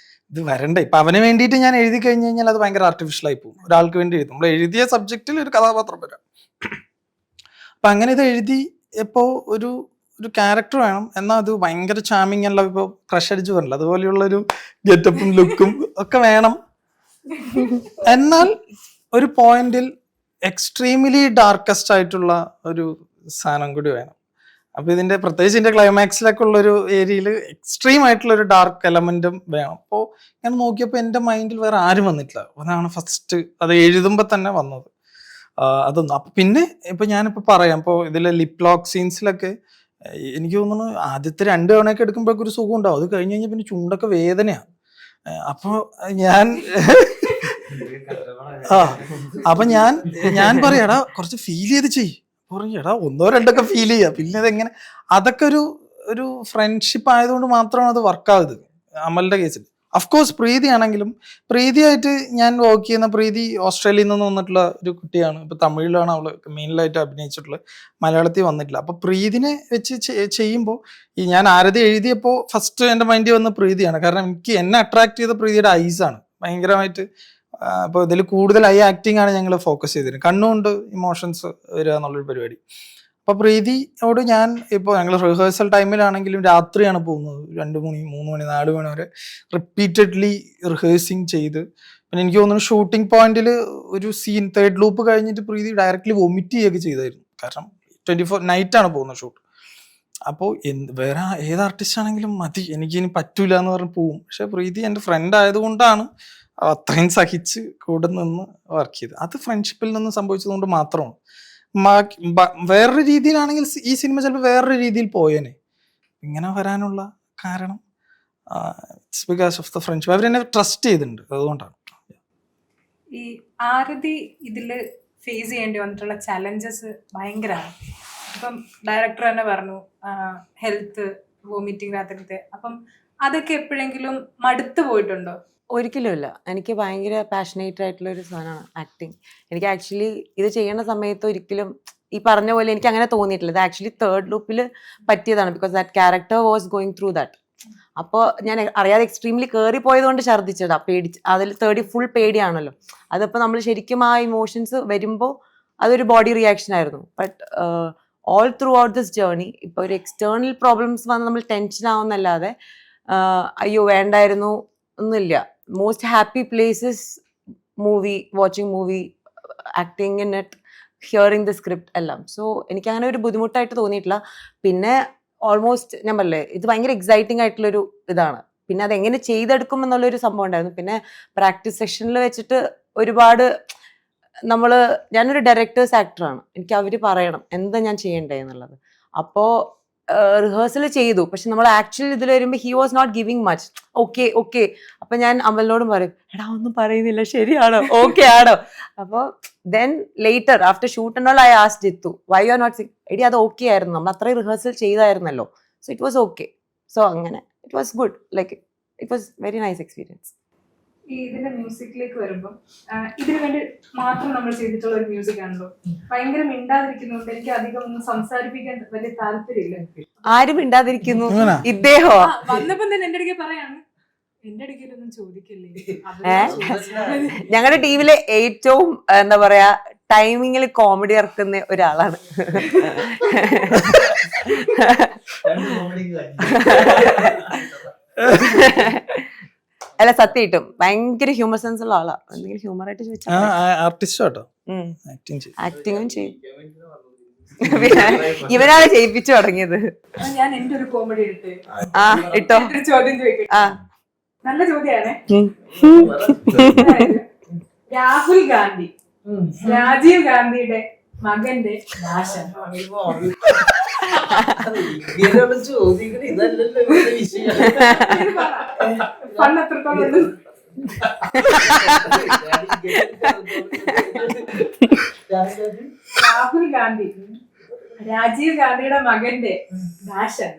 [SPEAKER 1] ഇത് വരണ്ടേ. ഇപ്പം അവന് വേണ്ടിയിട്ട് ഞാൻ എഴുതി കഴിഞ്ഞ് കഴിഞ്ഞാൽ അത് ഭയങ്കര ആർട്ടിഫിഷ്യലായി പോകും. ഒരാൾക്ക് വേണ്ടി എഴുതും, നമ്മൾ എഴുതിയ സബ്ജക്റ്റിൽ ഒരു കഥാപാത്രം വരാം. അപ്പം അങ്ങനെ ഇത് എഴുതി ഇപ്പോൾ ഒരു ക്യാരക്ടർ വേണം, എന്നാൽ അത് ഭയങ്കര ചാമിങ് അല്ല, ഇപ്പോൾ ക്രഷ് അടിച്ച് വരില്ല, അതുപോലെയുള്ളൊരു ഗെറ്റപ്പും ലുക്കും ഒക്കെ വേണം. എന്നാൽ ഒരു പോയിന്റിൽ എക്സ്ട്രീംലി ഡാർക്കസ്റ്റ് ആയിട്ടുള്ള ഒരു സാധനം കൂടി വേണം. അപ്പൊ ഇതിന്റെ പ്രത്യേകിച്ച് ഇതിന്റെ ക്ലൈമാക്സിലൊക്കെ ഉള്ള ഒരു ഏരിയയിൽ എക്സ്ട്രീം ആയിട്ടുള്ള ഒരു ഡാർക്ക് എലമെന്റും വേണം. അപ്പോൾ ഞാൻ നോക്കിയപ്പോൾ എൻ്റെ മൈൻഡിൽ വേറെ ആരും വന്നിട്ടില്ല. അതാണ് ഫസ്റ്റ് അത് എഴുതുമ്പോൾ തന്നെ വന്നത്. അതൊന്നും അപ്പൊ പിന്നെ ഇപ്പൊ ഞാനിപ്പോ പറയാം, ഇപ്പോൾ ഇതിലെ ലിപ് ലോക്ക് സീൻസിലൊക്കെ എനിക്ക് തോന്നുന്നു ആദ്യത്തെ 2 തവണയൊക്കെ എടുക്കുമ്പോഴൊക്കെ ഒരു സുഖം ഉണ്ടാവും. അത് കഴിഞ്ഞ് കഴിഞ്ഞാൽ പിന്നെ ചുണ്ടൊക്കെ വേദനയാണ്. അപ്പോൾ ഞാൻ അപ്പൊ ഞാൻ പറയാടാ കുറച്ച് ഫീൽ ചെയ്ത് ചെയ്യും, എടാ 1 or 2 ഫീൽ ചെയ്യുക. പിന്നെ അതെങ്ങനെ അതൊക്കെ ഒരു ഫ്രണ്ട്ഷിപ്പ് ആയതുകൊണ്ട് മാത്രമാണ് അത് വർക്കാവുന്നത് അമലിന്റെ കേസിൽ. അഫ്കോഴ്സ് പ്രീതി ആണെങ്കിലും, പ്രീതിയായിട്ട് ഞാൻ വർക്ക് ചെയ്യുന്ന പ്രീതി ഓസ്ട്രേലിയയിൽ നിന്ന് വന്നിട്ടുള്ള ഒരു കുട്ടിയാണ്. ഇപ്പൊ തമിഴിലാണ് അവള് മെയിനിലായിട്ട് അഭിനയിച്ചിട്ടുള്ളത്, മലയാളത്തിൽ വന്നിട്ടില്ല. അപ്പൊ പ്രീതിനെ വെച്ച് ചെയ്യുമ്പോൾ ഈ ഞാൻ ആരതി എഴുതിയപ്പോൾ ഫസ്റ്റ് എൻ്റെ മൈൻഡിൽ വന്ന പ്രീതിയാണ്. കാരണം എന്നെ അട്രാക്ട് ചെയ്ത പ്രീതിയുടെ ഐസാണ് ഭയങ്കരമായിട്ട്. അപ്പോൾ ഇതിൽ കൂടുതൽ ഐ ആക്ടിങ് ആണ് ഞങ്ങൾ ഫോക്കസ് ചെയ്തിരുന്നത്, കണ്ണുകൊണ്ട് ഇമോഷൻസ് വരിക എന്നുള്ളൊരു പരിപാടി. അപ്പോൾ പ്രീതിയോട് ഞാൻ ഇപ്പോൾ ഞങ്ങൾ റിഹേഴ്സൽ ടൈമിലാണെങ്കിലും രാത്രിയാണ് പോകുന്നത്, 2 മണി 3 മണി 4 മണി വരെ റിപ്പീറ്റഡ്ലി റിഹേഴ്സിങ് ചെയ്ത്. പിന്നെ എനിക്ക് തോന്നുന്നു ഷൂട്ടിംഗ് പോയിന്റിൽ ഒരു സീൻ 3rd ലൂപ്പ് കഴിഞ്ഞിട്ട് പ്രീതി ഡയറക്റ്റ്ലി വൊമിറ്റ് ചെയ്യുകയൊക്കെ ചെയ്തായിരുന്നു. കാരണം 24 നൈറ്റാണ് പോകുന്നത് ഷൂട്ട്. അപ്പോൾ വേറെ ഏത് ആർട്ടിസ്റ്റ് ആണെങ്കിലും മതി, എനിക്കിനി പറ്റൂല എന്ന് പറഞ്ഞ് പോവും. പക്ഷെ പ്രീതി എൻ്റെ ഫ്രണ്ട് ആയതുകൊണ്ടാണ് അത്രയും സഹിച്ച് കൂടെ നിന്ന് വർക്ക് ചെയ്ത്. അത് ഫ്രണ്ട്ഷിപ്പിൽ നിന്ന് സംഭവിച്ചത് കൊണ്ട് മാത്രമാണ്. വേറൊരു രീതിയിലാണെങ്കിൽ ഈ സിനിമ ചിലപ്പോൾ വേറൊരു രീതിയിൽ പോയേനെ. ഇങ്ങനെ വരാനുള്ള കാരണം it's because of the friendship. അവരെന്നെ ട്രസ്റ്റ് ചെയ്തിട്ടുണ്ട്, അതുകൊണ്ടാണ്.
[SPEAKER 4] ഈ ആരതി ഇതില് ഫേസ് ചെയ്യേണ്ടി വന്നിട്ടുള്ള ചലഞ്ചസ് ഭയങ്കരമാണ്. ഇപ്പം ഡയറക്ടർ തന്നെ പറഞ്ഞു ഹെൽത്ത്, വോമിറ്റിംഗ് രാത്രിത്തെ. അപ്പം അതൊക്കെ എപ്പോഴെങ്കിലും മടുത്തു പോയിട്ടുണ്ടോ?
[SPEAKER 3] ഒരിക്കലും ഇല്ല. എനിക്ക് ഭയങ്കര പാഷനേറ്റ് ആയിട്ടുള്ള ഒരു സാധനമാണ് ആക്ടിങ്. എനിക്ക് ആക്ച്വലി ഇത് ചെയ്യുന്ന സമയത്ത് ഒരിക്കലും ഈ പറഞ്ഞ പോലെ എനിക്ക് അങ്ങനെ തോന്നിയിട്ടില്ല. ഇത് ആക്ച്വലി 3rd ലൂപ്പിൽ പറ്റിയതാണ്. Because that character was going through that. അപ്പോൾ ഞാൻ അറിയാതെ എക്സ്ട്രീംലി കയറി പോയതുകൊണ്ട് ഛർദ്ദിച്ചതാ. അതിൽ 3rd ഫുൾ പേടിയാണല്ലോ. അതിപ്പോൾ നമ്മൾ ശരിക്കും ആ ഇമോഷൻസ് വരുമ്പോൾ അതൊരു ബോഡി റിയാക്ഷൻ ആയിരുന്നു. But all through out this journey ഇപ്പോൾ ഒരു എക്സ്റ്റേണൽ പ്രോബ്ലംസ് വന്ന് നമ്മൾ ടെൻഷൻ ആവുന്നല്ലാതെ അയ്യോ വേണ്ടായിരുന്നു ഒന്നുമില്ല. Most happy places movie, watching movie, acting in it, hearing the script എല്ലാം. സോ എനിക്ക് അങ്ങനെ ഒരു ബുദ്ധിമുട്ടായിട്ട് തോന്നിയിട്ടില്ല. പിന്നെ ഓൾമോസ്റ്റ് ഞാൻ പറഞ്ഞില്ലേ, ഇത് ഭയങ്കര എക്സൈറ്റിംഗ് ആയിട്ടുള്ളൊരു ഇതാണ്. പിന്നെ അതെങ്ങനെ ചെയ്തെടുക്കും എന്നുള്ളൊരു സംഭവം ഉണ്ടായിരുന്നു. പിന്നെ പ്രാക്ടീസ് സെഷനിൽ വെച്ചിട്ട് ഒരുപാട് ഞാനൊരു ഡയറക്ടേഴ്സ് ആക്ടറാണ്. എനിക്ക് അവർ പറയണം എന്താ ഞാൻ ചെയ്യണ്ടേ എന്നുള്ളത്. അപ്പോൾ റിഹേഴ്സൽ ചെയ്തു. പക്ഷെ നമ്മൾ ആക്ച്വലി ഇതിൽ വരുമ്പോൾ he was not giving much. Okay അപ്പൊ ഞാൻ അമലിനോടും പറയും, എടാ ഒന്നും പറയുന്നില്ല, ശരിയാണോ, ഓക്കെ ആണോ? അപ്പോൾ then later after shoot and all I asked Jithu why you are not sing. എടി അത് ഓക്കെ ആയിരുന്നു, നമ്മൾ അത്രയും റിഹേഴ്സൽ ചെയ്തായിരുന്നല്ലോ. So it was okay. So അങ്ങനെ it was good. Like it was very nice experience.
[SPEAKER 4] ഈ ഇതിന്റെ മ്യൂസിക്കിലേക്ക് വരുമ്പോൾ ഇതിനു വേണ്ടി മാത്രം നമ്മൾ ചെയ്തിട്ടുള്ള ഒരു മ്യൂസിക് ആണല്ലോ. ഭയങ്കര മിണ്ടാതിരിക്കുന്നുണ്ട്. എനിക്ക് അധികം ഒന്നും സംസാരിപ്പിക്കാൻ വലിയ താല്പര്യമില്ല.
[SPEAKER 3] ആരും മിണ്ടാതിരിക്കുന്നു? ഇദ്ദേഹോ
[SPEAKER 4] വന്നപ്പം തന്നെ എന്റെ അടുക്കെ പറയാണ്, എന്റെ അടുക്കലൊന്നും ചോദിക്കല്ലേ.
[SPEAKER 3] ഞങ്ങളുടെ ടീമിലെ ഏറ്റവും എന്താ പറയാ ടൈമിങ്ങിൽ കോമഡി ഇറക്കുന്ന ഒരാളാണ്. അല്ല സത്യമായിട്ടും ഭയങ്കര ഹ്യൂമർ സെൻസ് ഉള്ള ആളാ. എന്തെങ്കിലും ഹ്യൂമർ ആയിട്ട് ചോദിച്ചാൽ ആക്ടിങ്ങും ചെയ്യും. ഇവനാണ് ചെയ്യിപ്പിച്ചു തുടങ്ങിയത്.
[SPEAKER 4] ഞാൻ എന്റെ ഒരു കോമഡി ഇട്ടേ.
[SPEAKER 3] ഇട്ടോ.
[SPEAKER 4] ചോദ്യം ചോദിക്കട്ടെ. നല്ല ചോദ്യാണ്. രാഹുൽ ഗാന്ധി രാജീവ് ഗാന്ധിയുടെ മകന്റെ നാശം.
[SPEAKER 5] ചോദ്യങ്ങൾ ഇതല്ലല്ലോ വിഷയം.
[SPEAKER 4] പണ്ടെത്രത്തോളം രാഹുൽ ഗാന്ധി രാജീവ് ഗാന്ധിയുടെ മകന്റെ നാശം.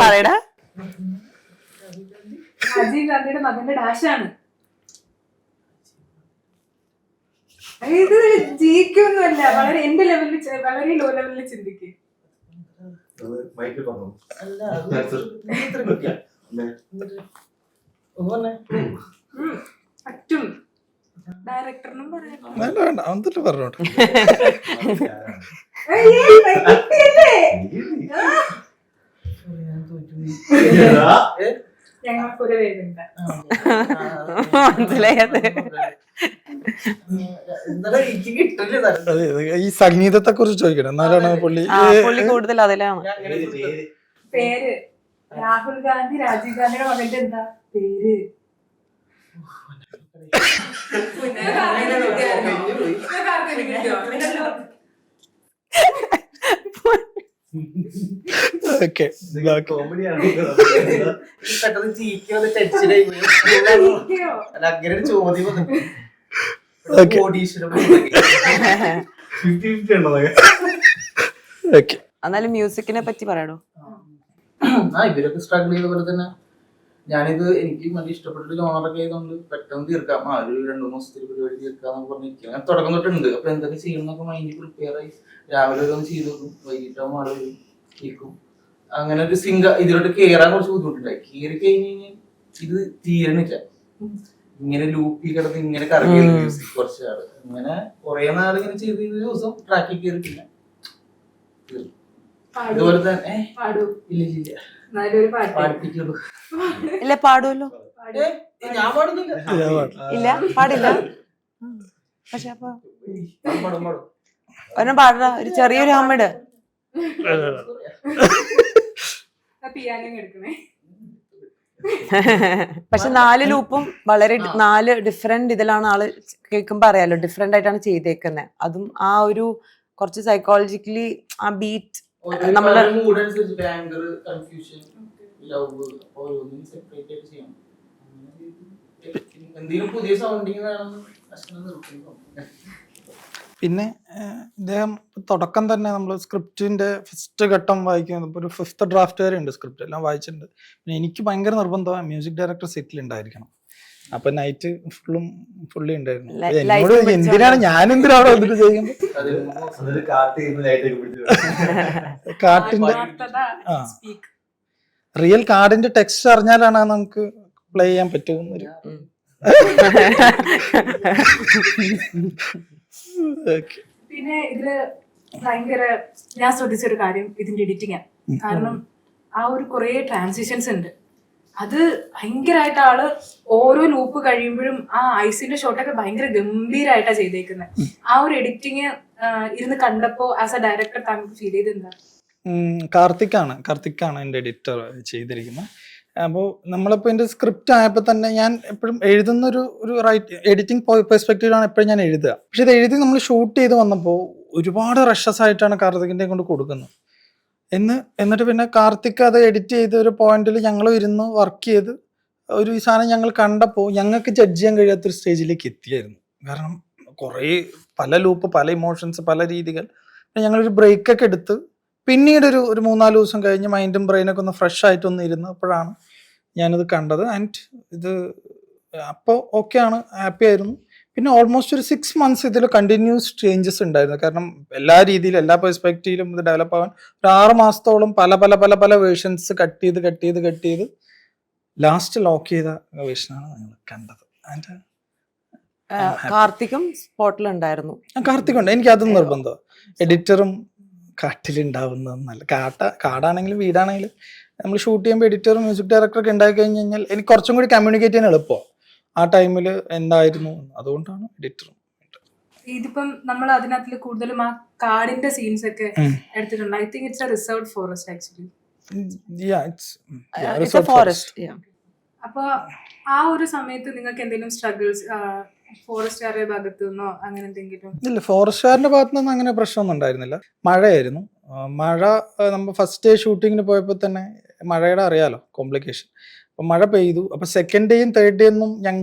[SPEAKER 3] പറയടാ.
[SPEAKER 4] രാജീവ് ഗാന്ധിയുടെ മകന്റെ ഡാഷാണ്. ഇത് ജീവിക്കൊന്നുമല്ല, വളരെ എന്റെ ലെവലിൽ, വളരെ ലോ ലെവലിൽ ചിന്തിക്കും. പറ്റും. ഡയറക്ടറിനും പറയാം.
[SPEAKER 1] പറഞ്ഞോട്ടെ.
[SPEAKER 4] ഞങ്ങൾക്കൊരു വേദന.
[SPEAKER 3] മനസ്സിലായത്
[SPEAKER 5] എന്തായാലും എനിക്ക് കിട്ടില്ല തരം.
[SPEAKER 1] അതെ, ഈ സംഗീതത്തെ കുറിച്ച് ചോദിക്കണം, എന്നാലാണ് പുള്ളി
[SPEAKER 3] പുള്ളി കൂടുതൽ അതിലാണ്.
[SPEAKER 5] ഞാൻ അങ്ങനെ കൊടുത്തത്.
[SPEAKER 4] പേര് രാഹുൽ ഗാന്ധി രാജീവ് ഗാന്ധിയുടെ മകന്റെ എന്താ പേര്?
[SPEAKER 1] ഓക്കെ.
[SPEAKER 2] കോമഡിയാണ്.
[SPEAKER 5] ഈ പെട്ടെന്ന് ചീക്കിയത് ടെൻഷനായി പോയി. അല്ല, അങ്ങനെ ഒരു ചോദ്യം വന്നു.
[SPEAKER 1] Okay.
[SPEAKER 5] കോടീശ്വരം
[SPEAKER 2] 50-50 ഉണ്ടോ അതൊക്കെ?
[SPEAKER 1] ഓക്കെ.
[SPEAKER 3] എന്നാലും മ്യൂസിക്കിനെ പറ്റി പറയാടോ.
[SPEAKER 5] ഇവരൊക്കെ സ്ട്രഗിൾ ചെയ്ത പോലെ തന്നെ ഞാനിത് എനിക്ക് നല്ല ഇഷ്ടപ്പെട്ട ജോണറൊക്കെ ആയതുകൊണ്ട് പെട്ടെന്ന് തീർക്കാം, ഒരു 2-3 ദിവസത്തിൽ പരിപാടി തീർക്കാന്നൊക്കെ പറഞ്ഞിരിക്കുക. ഞാൻ തുടക്കം തൊട്ടുണ്ട്. അപ്പൊ എന്തൊക്കെ ചെയ്യണമെന്നൊക്കെ മൈൻഡ് പ്രിപ്പയർ ആയി രാവിലെ ഓരോന്ന് ചെയ്ത് നോക്കും, വൈകിട്ടാകുമ്പോൾ ആള് കേൾക്കും. അങ്ങനെ ഒരു ഇതിലോട്ട് കയറാൻ കുറച്ച് ബുദ്ധിമുട്ടുണ്ടായി. കയറി കഴിഞ്ഞ് കഴിഞ്ഞാൽ ഇത് തീരണില്ല, ഇങ്ങനെ ലൂപ്പിൽ കിടന്ന് ഇങ്ങനെ കറങ്ങി മ്യൂസിക് കുറച്ച് നാള് അങ്ങനെ കുറെ നാൾ ഇങ്ങനെ ചെയ്ത് ഒരു ദിവസം ട്രാക്കിൽ കയറിയിട്ടില്ല. ഇതുപോലെ തന്നെ
[SPEAKER 4] പാടൂ.
[SPEAKER 5] ഇല്ല
[SPEAKER 4] എന്നാലും ഒരു പാട്ട്
[SPEAKER 5] പാടിപ്പിക്കുള്ളൂ.
[SPEAKER 3] ഇല്ല പാടുമല്ലോ.
[SPEAKER 5] ഞാൻ പാടുന്നില്ല.
[SPEAKER 3] ഇല്ല പാടില്ല. പക്ഷെ അപ്പൊ
[SPEAKER 5] പാടും
[SPEAKER 3] ഒരെണ്ണം പാടാ, ഒരു ചെറിയൊരു ഹമ്മിട്.
[SPEAKER 4] പിയാനോ എടുക്കണേ.
[SPEAKER 3] പക്ഷെ 4 ലൂപ്പും വളരെ 4 ഡിഫറെന്റ് ഇതിലാണ് ആള് കേൾക്കുമ്പോ അറിയാലോ ഡിഫറെന്റ് ആയിട്ടാണ് ചെയ്തേക്കുന്നത്. അതും ആ ഒരു കുറച്ച് സൈക്കോളജിക്കലി ആ ബീറ്റ് നമ്മള്
[SPEAKER 5] മൂഡ് അനുസരിച്ച് ആങ്കർ, കൺഫ്യൂഷൻ, ലവ് ഓരോന്നും സെപ്പറേറ്റ് ആയിട്ട് ചെയ്യണം. എന്തെങ്കിലും പുതിയ സൗണ്ടിങ് വേണമെന്ന് അശ്വന നിർത്തുന്നു.
[SPEAKER 1] പിന്നെ ഇദ്ദേഹം തുടക്കം തന്നെ നമ്മൾ സ്ക്രിപ്റ്റിന്റെ ഫസ്റ്റ് ഘട്ടം വായിക്കുന്നത്, ഇപ്പോൾ ഒരു 5th ഡ്രാഫ്റ്റ് വരെ ഉണ്ട് സ്ക്രിപ്റ്റ്, എല്ലാം വായിച്ചിട്ടുണ്ട്. പിന്നെ എനിക്ക് ഭയങ്കര നിർബന്ധമാണ് മ്യൂസിക് ഡയറക്ടർ സെറ്റിൽ ഉണ്ടായിരിക്കണം. അപ്പൊ നൈറ്റ് ഫുള്ളി ഉണ്ടായിരുന്നു. എന്നോട് എന്തിനാണ് ഞാനെന്തിനാണ് വന്നിട്ട് ചെയ്യുന്നത്?
[SPEAKER 2] അതൊരു കാറ്റ് ചെയ്യുന്ന ലൈറ്റൊക്കെ പിടിച്ച്
[SPEAKER 1] കാട്ടിന്റെ റിയൽ കാർഡിന്റെ ടെക്സ്റ്റ് അറിഞ്ഞാലാണ് നമുക്ക് പ്ലേ ചെയ്യാൻ പറ്റുന്നൊരു.
[SPEAKER 4] പിന്നെ ഇതില് ഭയങ്കര ഞാൻ ശ്രദ്ധിച്ചൊരു കാര്യം ഇതിന്റെ എഡിറ്റിംഗ് ആണ്. കാരണം ആ ഒരു കുറെ ട്രാൻസിഷൻസ് ഉണ്ട്. അത് ഭയങ്കരമായിട്ട് ആള് ഓരോ ലൂപ്പ് കഴിയുമ്പോഴും ആ ഐസിന്റെ ഷോട്ടൊക്കെ ഭയങ്കര ഗംഭീരമായിട്ടാണ് ചെയ്തേക്കുന്നത്. ആ ഒരു എഡിറ്റിങ് ഇരുന്ന് കണ്ടപ്പോ ആസ് എ ഡയറക്ടർ താങ്കൾക്ക് ഫീൽ ചെയ്ത് എന്താ?
[SPEAKER 1] കാർത്തിക്കാണ് എൻ്റെ എഡിറ്റർ ചെയ്തിരിക്കുന്നത്. അപ്പോൾ നമ്മളിപ്പോൾ എൻ്റെ സ്ക്രിപ്റ്റ് ആയപ്പോൾ തന്നെ ഞാൻ എപ്പോഴും എഴുതുന്ന ഒരു എഡിറ്റിംഗ് പെർസ്പെക്റ്റീവിലാണ് എപ്പോഴും ഞാൻ എഴുതുക. പക്ഷെ ഇത് എഴുതി നമ്മൾ ഷൂട്ട് ചെയ്ത് വന്നപ്പോൾ ഒരുപാട് റഷസ് ആയിട്ടാണ് കാർത്തികിൻ്റെ കൊണ്ട് കൊടുക്കുന്നത്. എന്നിട്ട് പിന്നെ കാർത്തിക് അത് എഡിറ്റ് ചെയ്ത ഒരു പോയിന്റിൽ ഞങ്ങൾ ഇരുന്ന് വർക്ക് ചെയ്ത് ഒരു സാധനം ഞങ്ങൾ കണ്ടപ്പോൾ ഞങ്ങൾക്ക് ജഡ്ജ് ചെയ്യാൻ കഴിയാത്തൊരു സ്റ്റേജിലേക്ക് എത്തിയായിരുന്നു. കാരണം കുറേ പല ലൂപ്പ്, പല ഇമോഷൻസ്, പല രീതികൾ. ഞങ്ങളൊരു ബ്രേക്കൊക്കെ എടുത്ത് പിന്നീട് ഒരു 3-4 ദിവസം കഴിഞ്ഞ് മൈൻഡും ബ്രെയിനൊക്കെ ഒന്ന് ഫ്രഷ് ആയിട്ടൊന്ന് ഇരുന്ന് അപ്പോഴാണ് ഞാനിത് കണ്ടത്. ആൻഡ് ഇത് അപ്പോൾ ഓക്കെയാണ്, ഹാപ്പി ആയിരുന്നു. പിന്നെ ഓൾമോസ്റ്റ് ഒരു 6 months ഇതിൽ കണ്ടിന്യൂസ് ചേഞ്ചസ് ഉണ്ടായിരുന്നു. കാരണം എല്ലാ രീതിയിലും എല്ലാ പെർസ്പെക്റ്റീവിലും ഇത് ഡെവലപ്പ് ആവാൻ ഒരു 6 മാസത്തോളം പല പല പല പല വേർഷൻസ് കട്ട് ചെയ്ത് ലാസ്റ്റ് ലോക്ക് ചെയ്ത വേർഷനാണ് ഞങ്ങൾ കണ്ടത്. ആൻഡ്
[SPEAKER 3] കാർത്തിക്കും സ്പോട്ടിലുണ്ടായിരുന്നു.
[SPEAKER 1] കാർത്തിക് ഉണ്ട്. എനിക്ക് അതും നിർബന്ധം. എഡിറ്ററും കാട്ടിലുണ്ടാവുന്നതെന്നല്ല, കാടാണെങ്കിലും വീടാണെങ്കിലും നമ്മൾ ഷൂട്ട് ചെയ്യുമ്പോൾ എഡിറ്ററും മ്യൂസിക് ഡയറക്ടറൊക്കെ ഉണ്ടായി കഴിഞ്ഞ് കഴിഞ്ഞാൽ എനിക്ക് കുറച്ചും കൂടി കമ്മ്യൂണിക്കേറ്റ് ചെയ്യാൻ എളുപ്പമാണ് ആ ടൈമിൽ എന്തായിരുന്നു. അതുകൊണ്ടാണ് എഡിറ്ററും.
[SPEAKER 4] ഇതിപ്പം നമ്മൾ അതിനകത്ത് കൂടുതലും ആ കാടിന്റെ സീൻസ് ഒക്കെ എടുത്തിട്ടുണ്ട്. I think it's A reserved forest actually. അപ്പൊ ആ ഒരു സമയത്ത് നിങ്ങൾക്ക് എന്തെങ്കിലും സ്ട്രഗിൾസ് ഫോറസ്റ്റുകാരുടെ ഭാഗത്തു നിന്നോ അങ്ങനെ എന്തെങ്കിലും?
[SPEAKER 1] ഇല്ല, ഫോറസ്റ്റുകാരുടെ ഭാഗത്തു നിന്നും അങ്ങനെ പ്രശ്നമൊന്നും ഉണ്ടായിരുന്നില്ല. മഴയായിരുന്നു. മഴ നമ്മൾ ഫസ്റ്റ് ഡേ ഷൂട്ടിങ്ങിന് പോയപ്പോൾ തന്നെ മഴയുടെ അറിയാലോ കോംപ്ലിക്കേഷൻ. അപ്പം മഴ പെയ്തു. അപ്പോൾ 2nd ഡേയും 3rd ഡേ ഒന്നും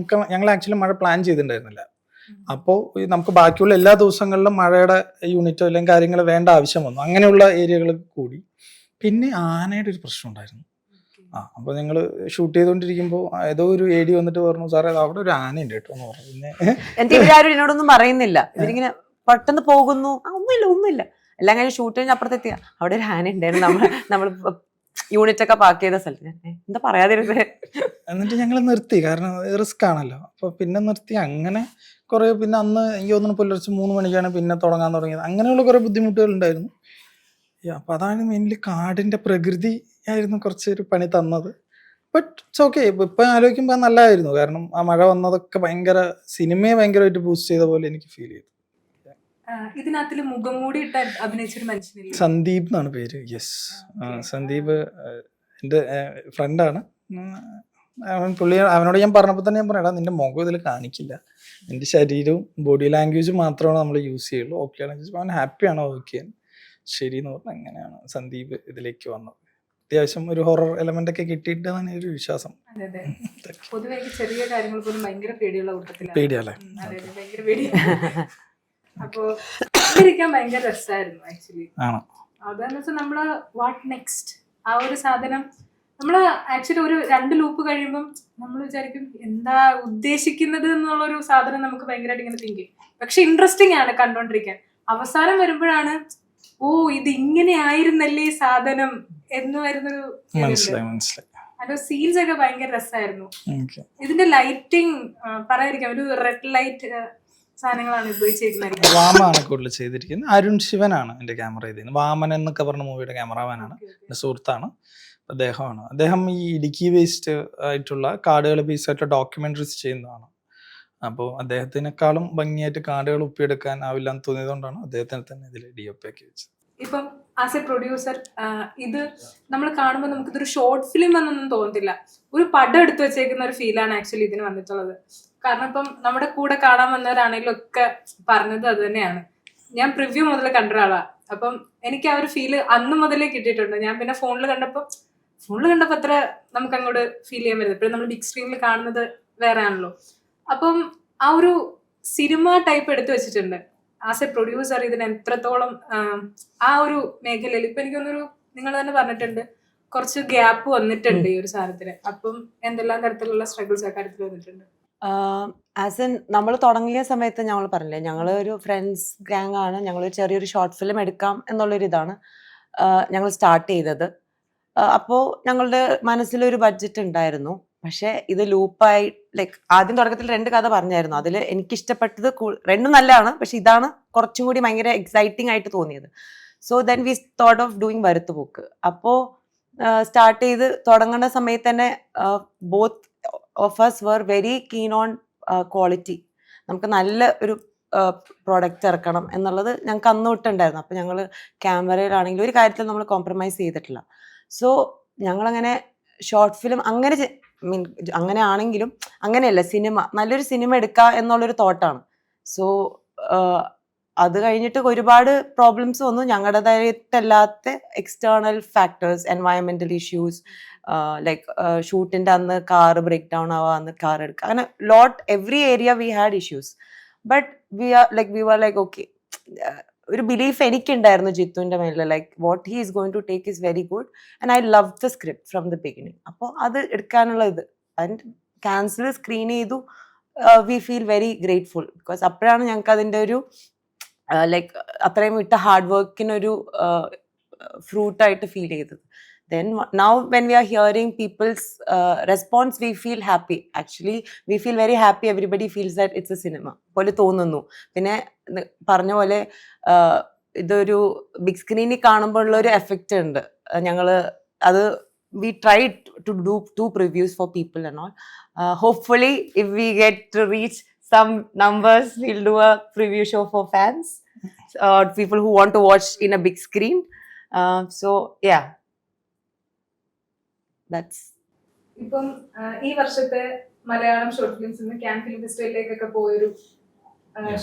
[SPEAKER 1] ഞങ്ങൾ ആക്ച്വലി മഴ പ്ലാൻ ചെയ്തിട്ടുണ്ടായിരുന്നില്ല. അപ്പോൾ നമുക്ക് ബാക്കിയുള്ള എല്ലാ ദിവസങ്ങളിലും മഴയുടെ യൂണിറ്റോ അല്ലെങ്കിൽ കാര്യങ്ങൾ വേണ്ട ആവശ്യം വന്നു. അങ്ങനെയുള്ള ഏരിയകൾ കൂടി. പിന്നെ ആനയുടെ ഒരു പ്രശ്നം ഉണ്ടായിരുന്നു. അപ്പോൾ ഞങ്ങൾ ഷൂട്ട് ചെയ്തുകൊണ്ടിരിക്കുമ്പോൾ ഏതോ ഒരു AD വന്നിട്ട് പറഞ്ഞു, സാറേ അവിടെ ഒരു ആനയുണ്ട് കേട്ടോ എന്ന് പറഞ്ഞു. പിന്നെ
[SPEAKER 3] എനിക്ക് ഇവരാരും എന്നോടൊന്നും പറയുന്നില്ല. ഇവരിങ്ങനെ പെട്ടെന്ന് പോകുന്നു, ഒന്നുമില്ല എല്ലാം കഴിഞ്ഞ് ഷൂട്ട് കഴിഞ്ഞ് അപ്പുറത്തെത്തിയ അവിടെ ഒരു ആന ഉണ്ടായിരുന്നു. നമ്മൾ യൂണിറ്റ് ഒക്കെ പാക്ക് ചെയ്ത സ്ഥലത്ത്. എന്താ പറയാതിരുന്നത്?
[SPEAKER 1] എന്നിട്ട് ഞങ്ങൾ നിർത്തി, കാരണം റിസ്ക് ആണല്ലോ. അപ്പോൾ പിന്നെ നിർത്തി. അങ്ങനെ കുറേ പിന്നെ അന്ന് എനിക്ക് തോന്നുന്നു പുലർച്ചെ 3 മണിക്കാണ് പിന്നെ തുടങ്ങാൻ തുടങ്ങിയത്. അങ്ങനെയുള്ള കുറേ ബുദ്ധിമുട്ടുകൾ ഉണ്ടായിരുന്നു. അപ്പോൾ അതാണ് മെയിൻലി കാടിൻ്റെ പ്രകൃതി ആയിരുന്നു കുറച്ചൊരു പണി തന്നത്. But it's okay. ഇപ്പം ആലോചിക്കുമ്പോൾ നല്ലതായിരുന്നു. കാരണം ആ മഴ വന്നതൊക്കെ സിനിമയെ ഭയങ്കരമായിട്ട് ബൂസ്റ്റ് ചെയ്ത പോലെ എനിക്ക് ഫീൽ ചെയ്തു.
[SPEAKER 4] ഇതിനകത്തില് മുഖം മൂടി ഇട്ട് അഭിനയിച്ചൊരു മനുഷ്യനില്ലേ?
[SPEAKER 1] സന്ദീപ് എന്നാണ് പേര്. യെസ്, സന്ദീപ് എൻ്റെ ഫ്രണ്ടാണ്. അവനോട് ഞാൻ പറഞ്ഞപ്പോൾ തന്നെ ഞാൻ പറയാം, എടാ നിന്റെ മുഖം ഇതിൽ കാണിക്കില്ല, നിന്റെ ശരീരവും ബോഡി ലാംഗ്വേജും മാത്രമാണ് നമ്മൾ യൂസ് ചെയ്യുള്ളൂ, ഓക്കെ ആണെന്ന് ചോദിച്ചപ്പോൾ അവൻ ഹാപ്പിയാണോ വർക്ക് ചെയ്യാൻ. ശരി എന്ന് പറഞ്ഞാൽ അങ്ങനെയാണ് സന്ദീപ് ഇതിലേക്ക് വന്നത്. അത്യാവശ്യം ഒരു ഹൊറർ എലമെന്റ് ഒക്കെ കിട്ടിയിട്ടാണ് ഒരു വിശ്വാസം.
[SPEAKER 4] അതെ അതെ. പൊതുവെ എനിക്ക് ചെറിയ കാര്യങ്ങൾ പോലും ഭയങ്കര പേടിയുള്ള കൂട്ടത്തിലാണ്.
[SPEAKER 1] പേടിയല്ലേ?
[SPEAKER 4] അതെ അതെ, ഭയങ്കര പേടിയാണ്. അപ്പോ ഇരിക്കാൻ ഭയങ്കര രസമായിരുന്നു ആക്ച്വലി. അതെന്ന് വെച്ചാൽ നമ്മള് വാട്ട് നെക്സ്റ്റ് ആ ഒരു സാധനം നമ്മള് ആക്ച്വലി ഒരു 2 ലൂപ്പ് കഴിയുമ്പം നമ്മൾ വിചാരിക്കും എന്താ ഉദ്ദേശിക്കുന്നത് എന്നുള്ളൊരു സാധനം നമുക്ക് ഭയങ്കരമായിട്ട് ഇങ്ങനെ തിങ്ക് ചെയ്യും. പക്ഷെ ഇൻട്രസ്റ്റിംഗ് ആണ് കണ്ടോണ്ടിരിക്കാൻ. അവസാനം വരുമ്പോഴാണ് ഓ ഇത് ഇങ്ങനെ ആയിരുന്നല്ലേ ഈ സാധനം എന്ന് വരുന്നൊരു അതിന്റെ സീൻസ് ഒക്കെ ഭയങ്കര രസമായിരുന്നു. ഇതിന്റെ ലൈറ്റിംഗ് പറയാതിരിക്കാം, ഒരു റെഡ് ലൈറ്റ് സാധനങ്ങളാണ് ഉപയോഗിച്ചിരിക്കുന്നത്.
[SPEAKER 1] വാമാണ് കൂടുതൽ ചെയ്തിരിക്കുന്നത്. അരുൺ ശിവനാണ് എൻ്റെ ക്യാമറ ചെയ്തിരുന്നത്. വാമൻ എന്നൊക്കെ പറഞ്ഞ മൂവിയുടെ ക്യാമറാമാനാണ്, എൻ്റെ സുഹൃത്താണ്. അദ്ദേഹം ഈ ഇടുക്കി ബേസ്ഡ് ആയിട്ടുള്ള കാടുകൾ ബേസ്ഡ് ആയിട്ടുള്ള ഡോക്യുമെന്ററീസ് ചെയ്യുന്നതാണ്. അപ്പോൾ അദ്ദേഹത്തിനേക്കാളും ഭംഗിയായിട്ട് കാടുകൾ ഒപ്പിയെടുക്കാൻ ആവില്ല എന്ന് തോന്നിയതുകൊണ്ടാണ് അദ്ദേഹത്തിന് തന്നെ ഇതിൽ DOP ആക്കി വെച്ചത്.
[SPEAKER 4] ഇപ്പം ആസ് എ പ്രൊഡ്യൂസർ ഇത് നമ്മൾ കാണുമ്പോൾ നമുക്കിതൊരു ഷോർട്ട് ഫിലിം എന്നൊന്നും തോന്നത്തില്ല, ഒരു പടം എടുത്തു വെച്ചേക്കുന്ന ഒരു ഫീലാണ് ആക്ച്വലി ഇതിന് വന്നിട്ടുള്ളത്. കാരണം ഇപ്പം നമ്മുടെ കൂടെ കാണാൻ വന്നവരാണെങ്കിലും ഒക്കെ പറഞ്ഞത് അത് തന്നെയാണ്. ഞാൻ പ്രിവ്യൂ മുതൽ കണ്ട ഒരാളാണ്. അപ്പം എനിക്ക് ആ ഒരു ഫീല് അന്ന് മുതലേ കിട്ടിയിട്ടുണ്ട്. ഞാൻ പിന്നെ ഫോണിൽ കണ്ടപ്പോൾ അത്ര നമുക്ക് അങ്ങോട്ട് ഫീൽ ചെയ്യാൻ പറ്റുന്നത്. ഇപ്പോഴും നമ്മൾ ബിഗ് സ്ക്രീനിൽ കാണുന്നത് വേറെ ആണല്ലോ. അപ്പം ആ ഒരു സിനിമ ടൈപ്പ് എടുത്തു വെച്ചിട്ടുണ്ട്. ആസ് എ പ്രൊഡ്യൂസർ ഇതിന് എത്രത്തോളം ആ ഒരു മേഖലയിൽ ഇപ്പൊ എനിക്കൊന്നൊരു നിങ്ങൾ തന്നെ പറഞ്ഞിട്ടുണ്ട് കുറച്ച് ഗ്യാപ്പ് വന്നിട്ടുണ്ട് ഈ ഒരു സാധനത്തിന്. അപ്പം എന്തെല്ലാം തരത്തിലുള്ള സ്ട്രഗിൾസ് ആ കാര്യത്തിൽ വന്നിട്ടുണ്ട്?
[SPEAKER 3] ആസ് എൻ നമ്മൾ തുടങ്ങിയ സമയത്ത് ഞങ്ങൾ പറഞ്ഞില്ലേ, ഞങ്ങൾ ഒരു ഫ്രണ്ട്സ് ഗ്യാങ് ആണ്, ഞങ്ങൾ ചെറിയൊരു ഷോർട്ട് ഫിലിം എടുക്കാം എന്നുള്ളൊരു ഇതാണ് ഞങ്ങൾ സ്റ്റാർട്ട് ചെയ്തത്. അപ്പോൾ ഞങ്ങളുടെ മനസ്സിലൊരു ബഡ്ജറ്റ് ഉണ്ടായിരുന്നു. പക്ഷെ ഇത് ലൂപ്പായി ലൈക്ക് ആദ്യം തുടക്കത്തിൽ 2 കഥ പറഞ്ഞായിരുന്നു. അതിൽ എനിക്കിഷ്ടപ്പെട്ടത് 2 നല്ലതാണ്, പക്ഷെ ഇതാണ് കുറച്ചും കൂടി ഭയങ്കര എക്സൈറ്റിംഗ് ആയിട്ട് തോന്നിയത്. So then we thought of doing Varathupokku. അപ്പോൾ സ്റ്റാർട്ട് ചെയ്ത് തുടങ്ങുന്ന സമയത്ത് തന്നെ both of us were very keen on quality. നമുക്ക് നല്ല ഒരു പ്രോഡക്റ്റ് ഇറക്കണം എന്നുള്ളത് ഞങ്ങൾക്ക് അന്ന് തൊട്ടുണ്ടായിരുന്നു. അപ്പോൾ ഞങ്ങൾ ക്യാമറയിലാണെങ്കിലും ഒരു കാര്യത്തിൽ നമ്മൾ കോംപ്രമൈസ് ചെയ്തിട്ടില്ല. സോ ഞങ്ങളങ്ങനെ ഷോർട്ട് ഫിലിം അങ്ങനെ ആണെങ്കിലും അങ്ങനെയല്ല, നല്ലൊരു സിനിമ എടുക്കുക എന്നുള്ളൊരു തോട്ടാണ്. സോ അത് കഴിഞ്ഞിട്ട് ഒരുപാട് പ്രോബ്ലംസ് വന്നു. ഞങ്ങളുടേതായിട്ടല്ലാത്ത external factors, environmental issues, like ഷൂട്ടിന്റെ അന്ന് കാറ് ബ്രേക്ക് ഡൗൺ ആവുക, അന്ന് കാർ എടുക്കുക, അങ്ങനെ every area we had issues. But we were like okay. ഒരു ബിലീഫ് എനിക്കുണ്ടായിരുന്നു ജിത്തുവിന്റെ മേലെ, like what he is going to take is very good and I love the script from the beginning. അപ്പോൾ അത് എടുക്കാനുള്ള ഇത് ആൻഡ് ക്യാൻസൽ സ്ക്രീൻ ചെയ്തു. We feel very grateful because അപ്പോഴാണ് ഞങ്ങൾക്ക് അതിൻ്റെ ഒരു ലൈക്ക് അത്രയും ഇട്ട ഹാർഡ് വർക്കിനൊരു ഫ്രൂട്ടായിട്ട് ഫീൽ ചെയ്തത്. Then now when we are hearing people's response, we feel happy. Actually, we feel very happy. Everybody feels that it's a cinema. പോലെ തോന്നുന്നു. പിന്നെ പറഞ്ഞ പോലെ ഇതൊരു ബിഗ് സ്ക്രീനിൽ കാണുമ്പോൾ ഉള്ള ഒരു എഫക്റ്റ് ഉണ്ട്. ഞങ്ങള് അത് we tried to do 2 previews for people and all. Hopefully, if we get to reach some numbers, we'll do a preview show for fans or people who want to watch in a big screen. So yeah.
[SPEAKER 4] ഇപ്പം ഈ വർഷത്തെ Malayalam short films Cannes film ഫെസ്റ്റിവലിലേക്കൊക്കെ പോയൊരു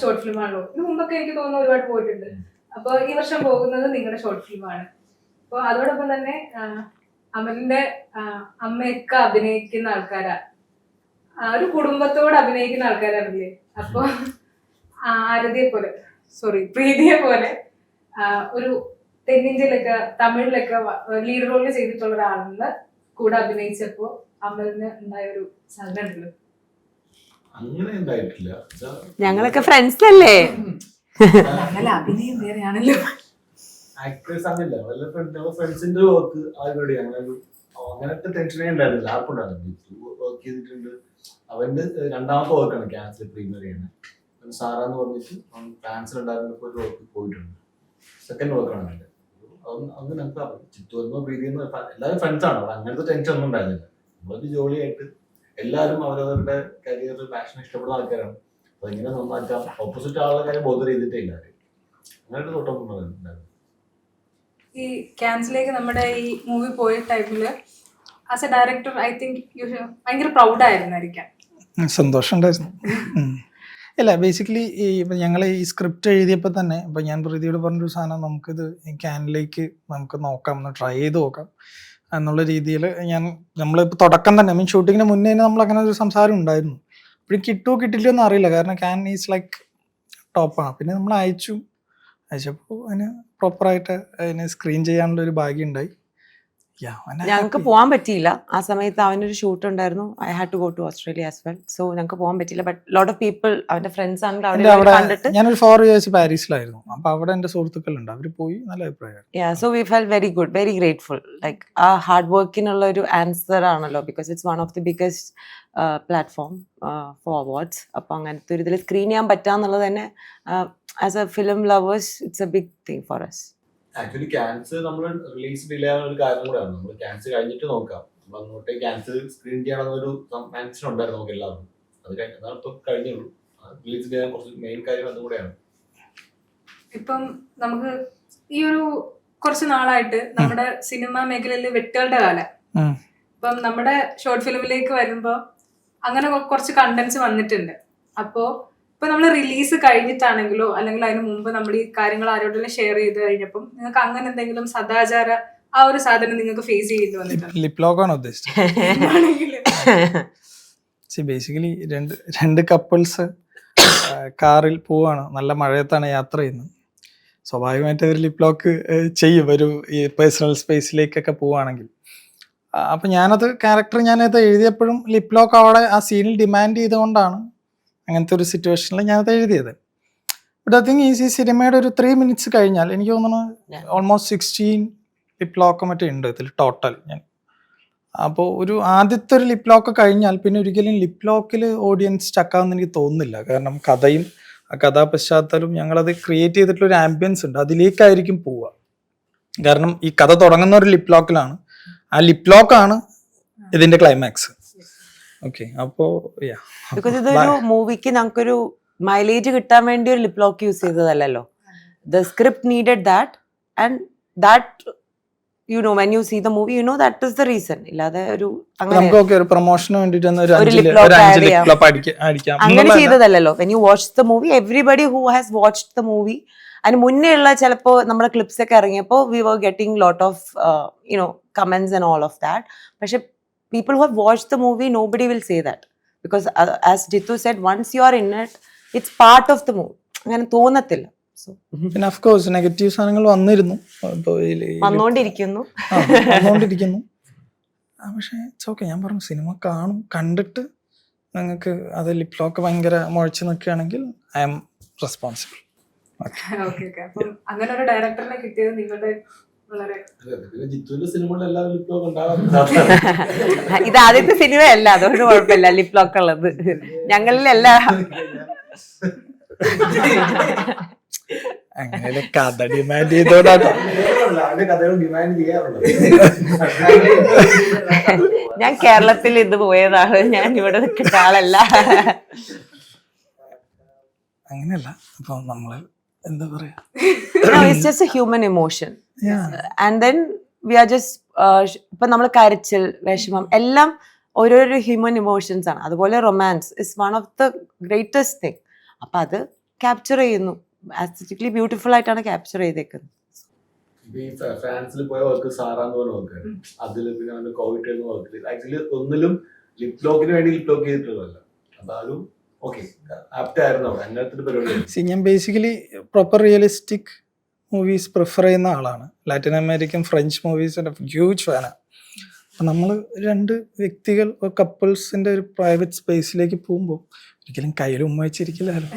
[SPEAKER 4] short film ആണല്ലോ. ഇതിന് മുമ്പൊക്കെ എനിക്ക് തോന്നുന്നു ഒരുപാട് പോയിട്ടുണ്ട്. അപ്പൊ ഈ വർഷം പോകുന്നത് നിങ്ങളുടെ ഷോർട്ട് ഫിലിമാണ്. അപ്പൊ അതോടൊപ്പം തന്നെ അമലിന്റെ അമ്മയൊക്കെ അഭിനയിക്കുന്ന ആൾക്കാരാ, ഒരു കുടുംബത്തോട് അഭിനയിക്കുന്ന ആൾക്കാരാണല്ലേ. അപ്പൊ പ്രീതിയെ പോലെ ഒരു തെന്നിന്ത്യയിലൊക്കെ തമിഴിലൊക്കെ ലീഡ് റോള് ചെയ്തിട്ടുള്ള ഒരാളെന്ന് കൂടെ അഭിനയിച്ചപ്പോ അമലിന് ഉണ്ടായ ഒരു സാധനം ഉണ്ടല്ലോ.
[SPEAKER 2] അങ്ങനെ ഉണ്ടായിട്ടില്ല.
[SPEAKER 3] ഞങ്ങളൊക്കെ ഫ്രണ്ട്സ് അല്ലേ?
[SPEAKER 4] അഭിനയം വേറെയാണല്ലോ.
[SPEAKER 2] ആക്ടേഴ്സ് അങ്ങനല്ല, വല്ല ഫ്രണ്ട്സിന്റെ വർക്ക് ആരോടെ അങ്ങനത്തെ ടെൻഷനേ ഉണ്ടായിരുന്നില്ല. ആർക്കും ഉണ്ടായിരുന്നു. വർക്ക് ചെയ്തിട്ടുണ്ട്. അവന്റെ 2ാമത്തെ വർക്കാണ് ക്യാൻസർ പ്രീമിയർ ചെയ്യുന്നത്. സാറാന്ന് പറഞ്ഞിട്ട് ക്യാൻസർ ഉണ്ടായിരുന്നപ്പോൾ ഒരു വർക്ക് പോയിട്ടുണ്ട്. 2nd വർക്കാണ് അവന്റെ. അന്ന് ഞങ്ങൾക്ക് ചിത്തു എന്നോ പ്രീതി എന്നോ എല്ലാവരും ഫ്രണ്ട്സാണ്. അങ്ങനത്തെ ടെൻഷൻ ഒന്നും ഉണ്ടായിരുന്നില്ല. നമ്മളൊരു ജോലിയായിട്ട് എല്ലാവരും അവരവരുടെ കരിയർ പാഷൻ ഇഷ്ടപ്പെടുന്ന ആൾക്കാരാണ്. അപ്പൊ എങ്ങനെ നന്നാക്കാം, ഓപ്പോസിറ്റ് ആളുടെ കാര്യം ബോധം ചെയ്തിട്ടേ ഇല്ല ആരും. അങ്ങനെ ഒരു തോട്ടം ഉണ്ടായിരുന്നു.
[SPEAKER 4] ഈ ക്യാൻസിലേക്ക് നമ്മുടെ ഈ മൂവി പോയ ടൈമില് as A director I think ഭയങ്കര പ്രൗഡായിരുന്നായിരിക്കാം.
[SPEAKER 1] സന്തോഷം ഉണ്ടായിരുന്നു. ഇല്ല, ബേസിക്കലി ഞങ്ങൾ ഈ സ്ക്രിപ്റ്റ് എഴുതിയപ്പോൾ തന്നെ ഇപ്പം ഞാൻ പ്രീതിയോട് പറഞ്ഞൊരു സാധനം, നമുക്കിത് ക്യാനിലേക്ക് നമുക്ക് നോക്കാം, ഒന്ന് ട്രൈ ചെയ്ത് നോക്കാം എന്നുള്ള രീതിയിൽ നമ്മളിപ്പോൾ തുടക്കം തന്നെ ഷൂട്ടിങ്ങിന് മുന്നേ നമ്മൾ അങ്ങനെ ഒരു സംസാരം ഉണ്ടായിരുന്നു. അപ്പോഴും കിട്ടുമോ കിട്ടില്ലയോ എന്ന് അറിയില്ല, കാരണം ക്യാൻ ഈസ് ലൈക്ക് ടോപ്പാണ്. പിന്നെ നമ്മൾ അയച്ചപ്പോൾ അതിന് പ്രോപ്പറായിട്ട് അതിന് സ്ക്രീൻ ചെയ്യാനുള്ള ഒരു ഭാഗ്യം ഉണ്ടായി.
[SPEAKER 3] ഞങ്ങൾക്ക് പോകാൻ പറ്റിയില്ല ആ സമയത്ത്. അവനൊരു ഷൂട്ട് ഉണ്ടായിരുന്നു. I had to go to Australia as well. So ഞങ്ങൾക്ക് പോകാൻ പറ്റിയില്ല. ബട്ട് ലോട്ട് ഓഫ് പീപ്പിൾ, അവന്റെ ഫ്രണ്ട്സ് ആണെങ്കിൽ അവിടെ കണ്ടിട്ട്,
[SPEAKER 1] ഞാനൊരു 4 years പാരീസിലായിരുന്നു, അപ്പൊ അവിടെ എന്റെ സുഹൃത്തുക്കളുണ്ട്, അവര് പോയി, നല്ല അഭിപ്രായം.
[SPEAKER 3] So we felt very good, very grateful. Like ആ ഹാർഡ് വർക്കിനുള്ള ഒരു ആൻസർ ആണല്ലോ, because it's one of the biggest platform for awards. അപ്പൊ അങ്ങനത്തെ ഒരു ഇതിൽ സ്ക്രീൻ ചെയ്യാൻ പറ്റാന്നുള്ളത് തന്നെ as a film lovers it's a big thing for us.
[SPEAKER 2] Actually Cannes നമ്മൾ റിലീസ് ഡിലേ ആവുന്ന ഒരു കാര്യം കൂടെയാണ്. നമ്മൾ ക്യാൻസർ കഴിഞ്ഞിട്ട് നോക്കാം, നമ്മൾ അങ്ങോട്ടേ ക്യാൻസർ സ്ക്രീൻ ചെയ്യണമെന്നൊരു മാൻഷൻ ഉണ്ടായിരുന്നു നമുക്ക് എല്ലാവർക്കും. അത് അതാണ് ഇപ്പൊ കഴിഞ്ഞുള്ളൂ. റിലീസ് ഡിലേ കുറച്ച് മെയിൻ കാര്യം അതും കൂടെയാണ്.
[SPEAKER 4] ഇപ്പം നമുക്ക് ഈ ഒരു കുറച്ച് നാളായിട്ട് നമ്മുടെ സിനിമാ മേഖലയിൽ വെട്ടുകളുടെ കാലം. ഇപ്പം നമ്മുടെ ഷോർട്ട് ഫിലിമിലേക്ക് വരുമ്പോ അങ്ങനെ കുറച്ച് കണ്ടന്റ്സ് വന്നിട്ടുണ്ട്. അപ്പോ ഇപ്പൊ നമ്മൾ റിലീസ് കഴിഞ്ഞിട്ടാണെങ്കിലോ അല്ലെങ്കിൽ അതിന് മുമ്പ് നമ്മൾ ഈ കാര്യങ്ങൾ ആരോടെങ്കിലും ഷെയർ ചെയ്ത് കഴിഞ്ഞപ്പം നിങ്ങൾക്ക് അങ്ങനെ എന്തെങ്കിലും സദാചാര ആ ഒരു സാധനം നിങ്ങൾക്ക് ഫേസ് ചെയ്യേണ്ടി വന്നിട്ടുണ്ട്?
[SPEAKER 1] ലിപ് ലോക്ക് ആണ് ഉദ്ദേശിച്ചത്. ബേസിക്കലി രണ്ട് കപ്പിൾസ് കാറിൽ പോവാണ്, നല്ല മഴയത്താണ് യാത്ര ചെയ്യുന്നത്. സ്വാഭാവികമായിട്ട് ഒരു ലിപ് ലോക്ക് ചെയ്യും, ഒരു ഈ പേഴ്സണൽ സ്പേസിലേക്കൊക്കെ പോവുകയാണെങ്കിൽ. അപ്പം ഞാനത് എഴുതിയപ്പോഴും ലിപ് ലോക്ക് അവിടെ ആ സീനിൽ ഡിമാൻഡ് ചെയ്തുകൊണ്ടാണ് അങ്ങനത്തെ ഒരു സിറ്റുവേഷനിൽ ഞാനത് എഴുതിയത്. ബട്ട് ഐ തിങ്ക് ഈ സിനിമയുടെ ഒരു 3 minutes കഴിഞ്ഞാൽ എനിക്ക് തോന്നുന്നു ഓൾമോസ്റ്റ് 16 ലിപ് ലോക്ക് മറ്റേ ഉണ്ട് ഇതിൽ ടോട്ടൽ. അപ്പോൾ ഒരു ആദ്യത്തെ ഒരു ലിപ് ലോക്ക് കഴിഞ്ഞാൽ പിന്നെ ഒരിക്കലും ലിപ് ലോക്കിൽ ഓഡിയൻസ് ചക്കാമെന്ന് എനിക്ക് തോന്നുന്നില്ല. കാരണം കഥയും ആ കഥാ പശ്ചാത്തലവും ഞങ്ങളത് ക്രിയേറ്റ് ചെയ്തിട്ടുള്ളൊരു ആംബിയൻസ് ഉണ്ട്, അതിലേക്കായിരിക്കും പോവുക. കാരണം ഈ കഥ തുടങ്ങുന്ന ഒരു ലിപ് ലോക്കിലാണ്, ആ ലിപ് ലോക്കാണ് ഇതിന്റെ ക്ലൈമാക്സ്. ഓക്കെ, അപ്പോ
[SPEAKER 3] ബിക്കോസ് ഇതൊരു മൂവിക്ക് ഞങ്ങൾക്കൊരു മൈലേജ് കിട്ടാൻ വേണ്ടി ഒരു ലിപ് ലോക്ക് യൂസ് ചെയ്തതല്ലോ. The script needed that and that you know when you see the movie you know that is the reason. ഇല്ലാതെ ഒരു
[SPEAKER 1] ഒരു പ്രൊമോഷന് വേണ്ടിട്ട്
[SPEAKER 3] അങ്ങനെ ചെയ്തതല്ലോ. When you watch the movie, everybody who has watched the movie, അതിന് മുന്നേ ഉള്ള ചിലപ്പോൾ നമ്മുടെ ക്ലിപ്സ് ഒക്കെ ഇറങ്ങിയപ്പോൾ we were getting lot of you know comments and all of that. പക്ഷെ people who have watched the movie, nobody will say that, because as Jittu said, once you are in it, it's part of the movie. അങ്ങനെ തോന്നത്തില്ല. So
[SPEAKER 1] പിന്നെ of course negative സാധനങ്ങൾ വന്നിരുന്നു,
[SPEAKER 3] വന്നുകൊണ്ടിരിക്കുന്നു.
[SPEAKER 1] പക്ഷേ it's okay. ഞാൻ പറഞ്ഞു സിനിമ കണ്ടിട്ട് നിങ്ങൾക്ക് അത് ലിപ് ലോക്ക് ഭയങ്കര മുഴച്ചു നിൽക്കുകയാണെങ്കിൽ ഐ ആം റെസ്പോൺസിബിൾ.
[SPEAKER 4] അപ്പം അങ്ങനെ ഒരു ഡയറക്ടറിനെ കിട്ടിയത് നിങ്ങളുടെ വളരെ
[SPEAKER 3] ഇത് ആദ്യത്തെ സിനിമയല്ല, അതുകൊണ്ട് കുഴപ്പമില്ല ലിപ് ലോക്ക് ഉള്ളത്. ഞങ്ങളിലല്ല
[SPEAKER 1] അങ്ങനെ കഥ ഡിമാൻഡ് ചെയ്തോടാട്ടോ.
[SPEAKER 3] ഞാൻ കേരളത്തിൽ ഇത് പോയതാണ്, ഞാൻ ഇവിടെ നിൽക്കുന്ന ആളല്ല.
[SPEAKER 1] അങ്ങനെയല്ല, ഇപ്പൊ നമ്മള് എന്താ പറയാ,
[SPEAKER 3] it's just a human emotion. And then we are just ഇപ്പൊ നമ്മൾ കരച്ചിൽ, വിഷമം എല്ലാം ഓരോരോ ഹ്യൂമൻ ഇമോഷൻസ് ആണ്. അതുപോലെ romance is one of the greatest thing. അപ്പൊ അത് ക്യാപ്ചർ ചെയ്യുന്നു, ആസ്തറ്റിക്കലി ബ്യൂട്ടിഫുൾ ആയിട്ടാണ് ക്യാപ്ചർ ചെയ്തേക്കുന്നത്.
[SPEAKER 2] ഫ്രാൻസിൽ പോയ വർക്ക് സാറാന്ന് പറഞ്ഞ വർക്ക്, അതില് പിന്നെ കോവിഡ് വർക്ക് ആക്ച്വലി ഒന്നിലും ലിപ് ലോക്കിന് വേണ്ടി ലിപ് ലോക്ക് ചെയ്തിട്ടുള്ളതല്ല. അതാരും
[SPEAKER 1] ഞാൻ basically proper realistic movies prefer ചെയ്യുന്ന ആളാണ്. ലാറ്റിൻ അമേരിക്കൻ, ഫ്രഞ്ച് മൂവീസിന്റെ ഹ്യൂജ് ഫാനാണ്. അപ്പം നമ്മൾ 2 വ്യക്തികൾ കപ്പിൾസിന്റെ ഒരു പ്രൈവറ്റ് സ്പേസിലേക്ക് പോകുമ്പോൾ ഒരിക്കലും കയ്യിൽ ഉമ്മ വെച്ചിരിക്കില്ലല്ലോ.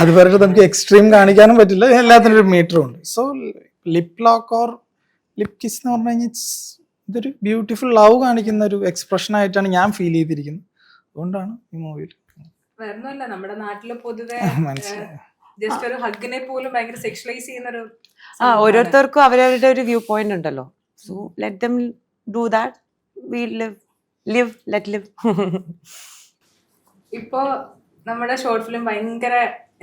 [SPEAKER 1] അത് പറഞ്ഞിട്ട് നമുക്ക് എക്സ്ട്രീം കാണിക്കാനും പറ്റില്ല, എല്ലാത്തിനും ഒരു മീറ്ററും ഉണ്ട്. So lip lock or lip kiss എന്ന് പറഞ്ഞു കഴിഞ്ഞാൽ ഇതൊരു ബ്യൂട്ടിഫുൾ ലവ് കാണിക്കുന്ന ഒരു എക്സ്പ്രഷൻ ആയിട്ടാണ് ഞാൻ ഫീൽ ചെയ്തിരിക്കുന്നത്. അതുകൊണ്ടാണ് ഈ മൂവിയിൽ
[SPEAKER 4] വേറൊന്നുമല്ല, നമ്മുടെ നാട്ടില് പൊതുവെ ജസ്റ്റ് ഒരു ഹഗ്ഗിനെ പോലും ഭയങ്കര സെക്ഷലൈസ് ചെയ്യുന്നൊരു
[SPEAKER 3] ഓരോരുത്തർക്കും അവരവരുടെ ഒരു വ്യൂ പോയിന്റ് ഉണ്ടല്ലോ. So let them do that. we live, let live.
[SPEAKER 4] ഇപ്പോ നമ്മുടെ ഷോർട്ട് ഫിലിം ഭയങ്കര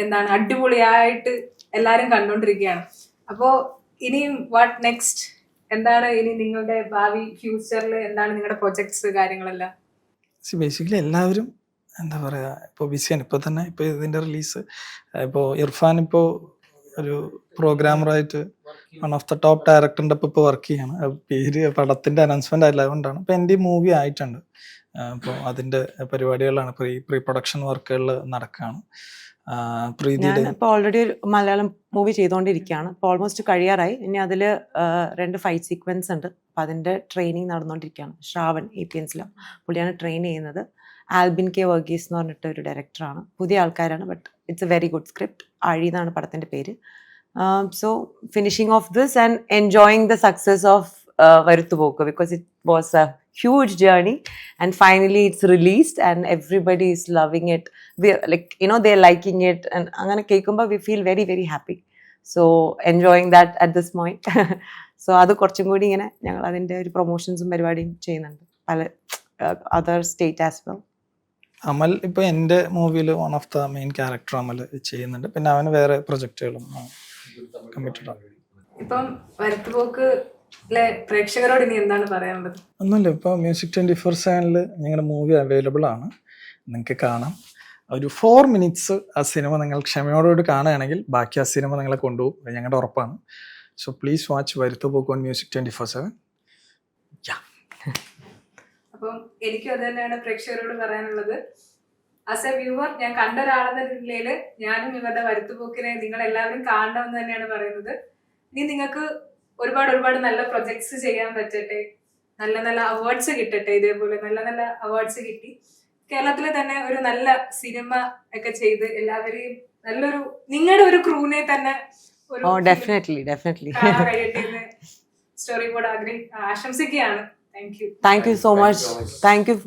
[SPEAKER 4] എന്താണ് അടിപൊളിയായിട്ട് എല്ലാരും കണ്ടോണ്ടിരിക്കുകയാണ്. അപ്പോ ഇനി വാട്ട് നെക്സ്റ്റ്, എന്താണ് ഇനി നിങ്ങളുടെ ഭാവി ഫ്യൂച്ചറിൽ, എന്താണ് നിങ്ങളുടെ പ്രൊജക്ട്സ് കാര്യങ്ങളെല്ലാം?
[SPEAKER 1] ബേസിക്കലി എല്ലാവരും എന്താ പറയുക, ഇപ്പോൾ ബിസിയാണ്. ഇപ്പോൾ തന്നെ ഇപ്പോൾ ഇതിൻ്റെ റിലീസ്, ഇപ്പോൾ ഇർഫാൻ ഇപ്പോൾ ഒരു പ്രോഗ്രാമറായിട്ട് വൺ ഓഫ് ദ ടോപ്പ് ഡയറക്ടറിൻ്റെ ഒപ്പം ഇപ്പോൾ വർക്ക് ചെയ്യാണ്. പേര് പടത്തിൻ്റെ അനൗൺസ്മെൻ്റ് ആയതുകൊണ്ടാണ്. ഇപ്പോൾ എൻ്റെ മൂവി ആയിട്ടുണ്ട്. അപ്പോൾ അതിൻ്റെ പരിപാടികളാണ്, പ്രീ പ്രൊഡക്ഷൻ വർക്കുകൾ നടക്കുകയാണ്.
[SPEAKER 3] ഞാൻ
[SPEAKER 1] പ്രീതിയുടെ
[SPEAKER 3] ഇപ്പോൾ ഓൾറെഡി ഒരു മലയാളം മൂവി ചെയ്തുകൊണ്ടിരിക്കുകയാണ്. ഇപ്പോൾ ഓൾമോസ്റ്റ് കഴിയാറായി. ഇനി അതിൽ 2 ഫൈറ്റ് സീക്വൻസ് ഉണ്ട്. അപ്പോൾ അതിൻ്റെ ട്രെയിനിങ് നടന്നുകൊണ്ടിരിക്കുകയാണ്. ശ്രാവൺ APNസിലാണ് പുള്ളിയാണ് ട്രെയിൻ ചെയ്യുന്നത്. ആൽബിൻ കെ വർഗീസ് എന്ന് പറഞ്ഞിട്ട് ഒരു ഡയറക്ടറാണ്. പുതിയ ആൾക്കാരാണ്, but it's a very good script. Aazhi എന്നാണ് പടത്തിൻ്റെ പേര്. So finishing of this and enjoying the success of Varuthupokku, because it was a huge journey and finally it's released and everybody is loving it. We like, you know, they're liking it and angana kekkumba we feel very very happy, so enjoying that at this point. So adu korchum koodi ingane njangal adinte oru promotions um പരിപാടിയും ചെയ്യുന്നുണ്ട് പല other state as well.
[SPEAKER 1] അമൽ ഇപ്പോൾ എൻ്റെ മൂവിയിൽ one of the main character Amal ചെയ്യുന്നുണ്ട്. പിന്നെ അവന് വേറെ പ്രൊജക്റ്റുകളും കമ്മിറ്റഡ് ആണ്.
[SPEAKER 4] ഇപ്പം വരുത്തുപോക്ക് പ്രേക്ഷകരോട് ഇനി എന്താണ് പറയാനുള്ളത്?
[SPEAKER 1] ഒന്നുമില്ല, ഇപ്പോൾ മ്യൂസിക് 24/7 ഞങ്ങളുടെ മൂവി അവൈലബിൾ ആണ്, നിങ്ങൾക്ക് കാണാം. ഒരു 4 minutes ആ സിനിമ നിങ്ങൾ ക്ഷമയോടുകൂടി കാണുകയാണെങ്കിൽ ബാക്കി ആ സിനിമ നിങ്ങളെ കൊണ്ടുപോകും, അത് ഞങ്ങളുടെ ഉറപ്പാണ്. So please watch Varuthupokku on music 24/7.
[SPEAKER 4] അപ്പം എനിക്കും അത് തന്നെയാണ് പ്രേക്ഷകരോട് പറയാനുള്ളത്. ആസ് എ വ്യൂവർ, ഞാൻ കണ്ട ഒരാളെന്ന നിലയിൽ ഞാനും ഇവരുടെ വരുത്തുപോക്കിനെ നിങ്ങൾ എല്ലാവരും കാണണമെന്ന് തന്നെയാണ് പറയുന്നത്. ഇനി നിങ്ങൾക്ക് ഒരുപാട് നല്ല പ്രൊജക്ട്സ് ചെയ്യാൻ പറ്റട്ടെ, നല്ല അവാർഡ്സ് കിട്ടട്ടെ. ഇതേപോലെ നല്ല അവാർഡ്സ് കിട്ടി കേരളത്തിലെ തന്നെ ഒരു നല്ല സിനിമ ഒക്കെ ചെയ്ത് എല്ലാവരെയും നല്ലൊരു നിങ്ങളുടെ ഒരു ക്രൂനെ തന്നെ
[SPEAKER 3] Definitely
[SPEAKER 4] കാണാൻ കഴിയട്ടെ എന്ന് സ്റ്റോറി ബോർഡ് ആശംസിക്കുകയാണ്. Thank you
[SPEAKER 3] so much. Thank you